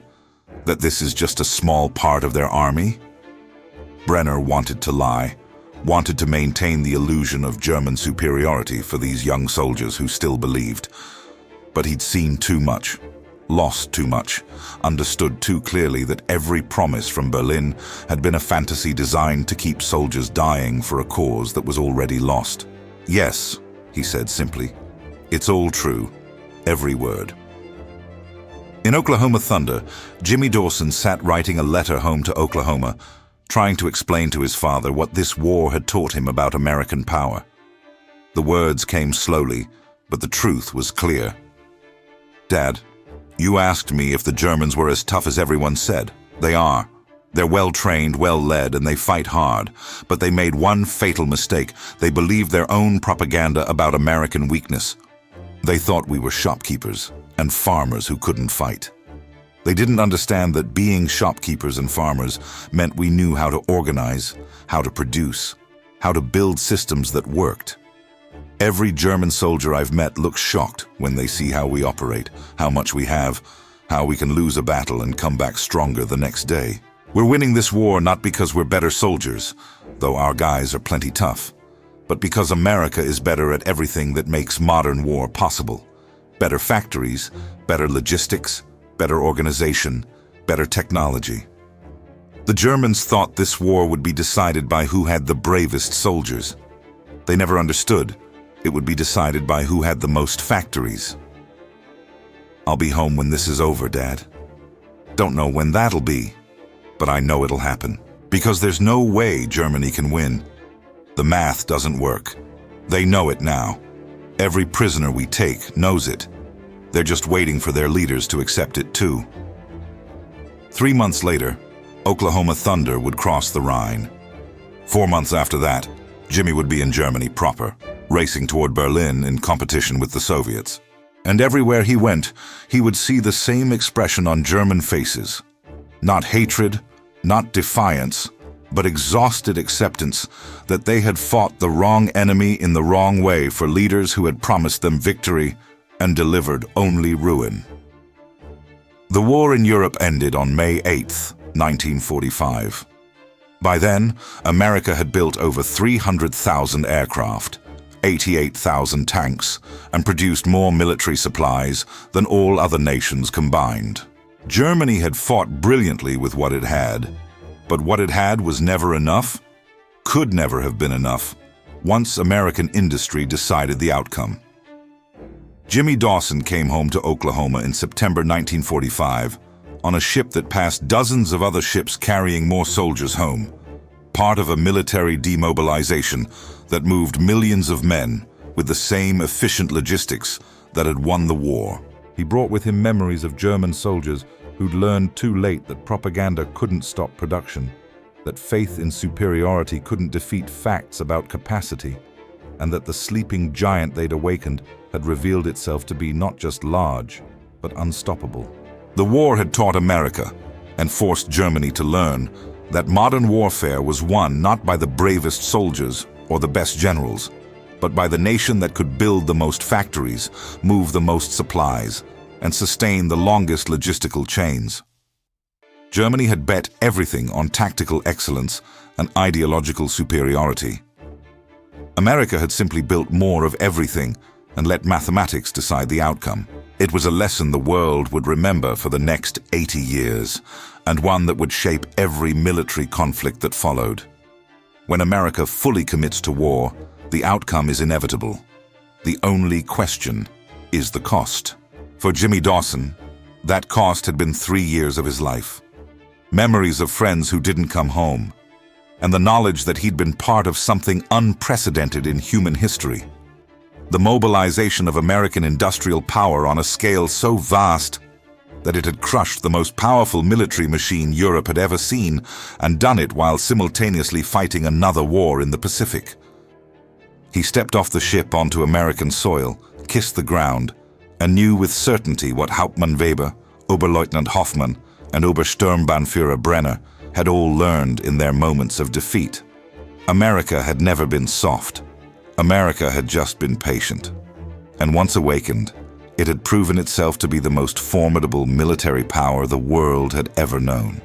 That this is just a small part of their army? Brenner wanted to lie, wanted to maintain the illusion of German superiority for these young soldiers who still believed. But he'd seen too much, lost too much, understood too clearly that every promise from Berlin had been a fantasy designed to keep soldiers dying for a cause that was already lost. Yes, he said simply, it's all true, every word. In Oklahoma Thunder, Jimmy Dawson sat writing a letter home to Oklahoma, trying to explain to his father what this war had taught him about American power. The words came slowly, but the truth was clear. Dad, you asked me if the Germans were as tough as everyone said. They are. They're well-trained, well-led, and they fight hard. But they made one fatal mistake. They believed their own propaganda about American weakness. They thought we were shopkeepers and farmers who couldn't fight. They didn't understand that being shopkeepers and farmers meant we knew how to organize, how to produce, how to build systems that worked. Every German soldier I've met looks shocked when they see how we operate, how much we have, how we can lose a battle and come back stronger the next day. We're winning this war not because we're better soldiers, though our guys are plenty tough, but because America is better at everything that makes modern war possible. Better factories, better logistics, better organization, better technology. The Germans thought this war would be decided by who had the bravest soldiers. They never understood it would be decided by who had the most factories. I'll be home when this is over, Dad. Don't know when that'll be, but I know it'll happen. Because there's no way Germany can win. The math doesn't work. They know it now. Every prisoner we take knows it. They're just waiting for their leaders to accept it too. 3 months later, Oklahoma Thunder would cross the Rhine. 4 months after that, Jimmy would be in Germany proper, racing toward Berlin in competition with the Soviets. And everywhere he went, he would see the same expression on German faces. Not hatred, not defiance, but exhausted acceptance that they had fought the wrong enemy in the wrong way for leaders who had promised them victory and delivered only ruin. The war in Europe ended on May 8th, 1945. By then, America had built over 300,000 aircraft, 88,000 tanks, and produced more military supplies than all other nations combined. Germany had fought brilliantly with what it had, but what it had was never enough, could never have been enough, once American industry decided the outcome. Jimmy Dawson came home to Oklahoma in September 1945 on a ship that passed dozens of other ships carrying more soldiers home, part of a military demobilization that moved millions of men with the same efficient logistics that had won the war. He brought with him memories of German soldiers who'd learned too late that propaganda couldn't stop production, that faith in superiority couldn't defeat facts about capacity, and that the sleeping giant they'd awakened had revealed itself to be not just large, but unstoppable. The war had taught America, and forced Germany to learn, that modern warfare was won not by the bravest soldiers or the best generals, but by the nation that could build the most factories, move the most supplies, and sustain the longest logistical chains. Germany had bet everything on tactical excellence and ideological superiority. America had simply built more of everything and let mathematics decide the outcome. It was a lesson the world would remember for the next 80 years, and one that would shape every military conflict that followed. When America fully commits to war, the outcome is inevitable. The only question is the cost. For Jimmy Dawson, that cost had been 3 years of his life. Memories of friends who didn't come home, and the knowledge that he'd been part of something unprecedented in human history. The mobilization of American industrial power on a scale so vast that it had crushed the most powerful military machine Europe had ever seen, and done it while simultaneously fighting another war in the Pacific. He stepped off the ship onto American soil, kissed the ground, and knew with certainty what Hauptmann Weber, Oberleutnant Hoffmann, and Obersturmbannführer Brenner had all learned in their moments of defeat. America had never been soft. America had just been patient. And once awakened, it had proven itself to be the most formidable military power the world had ever known.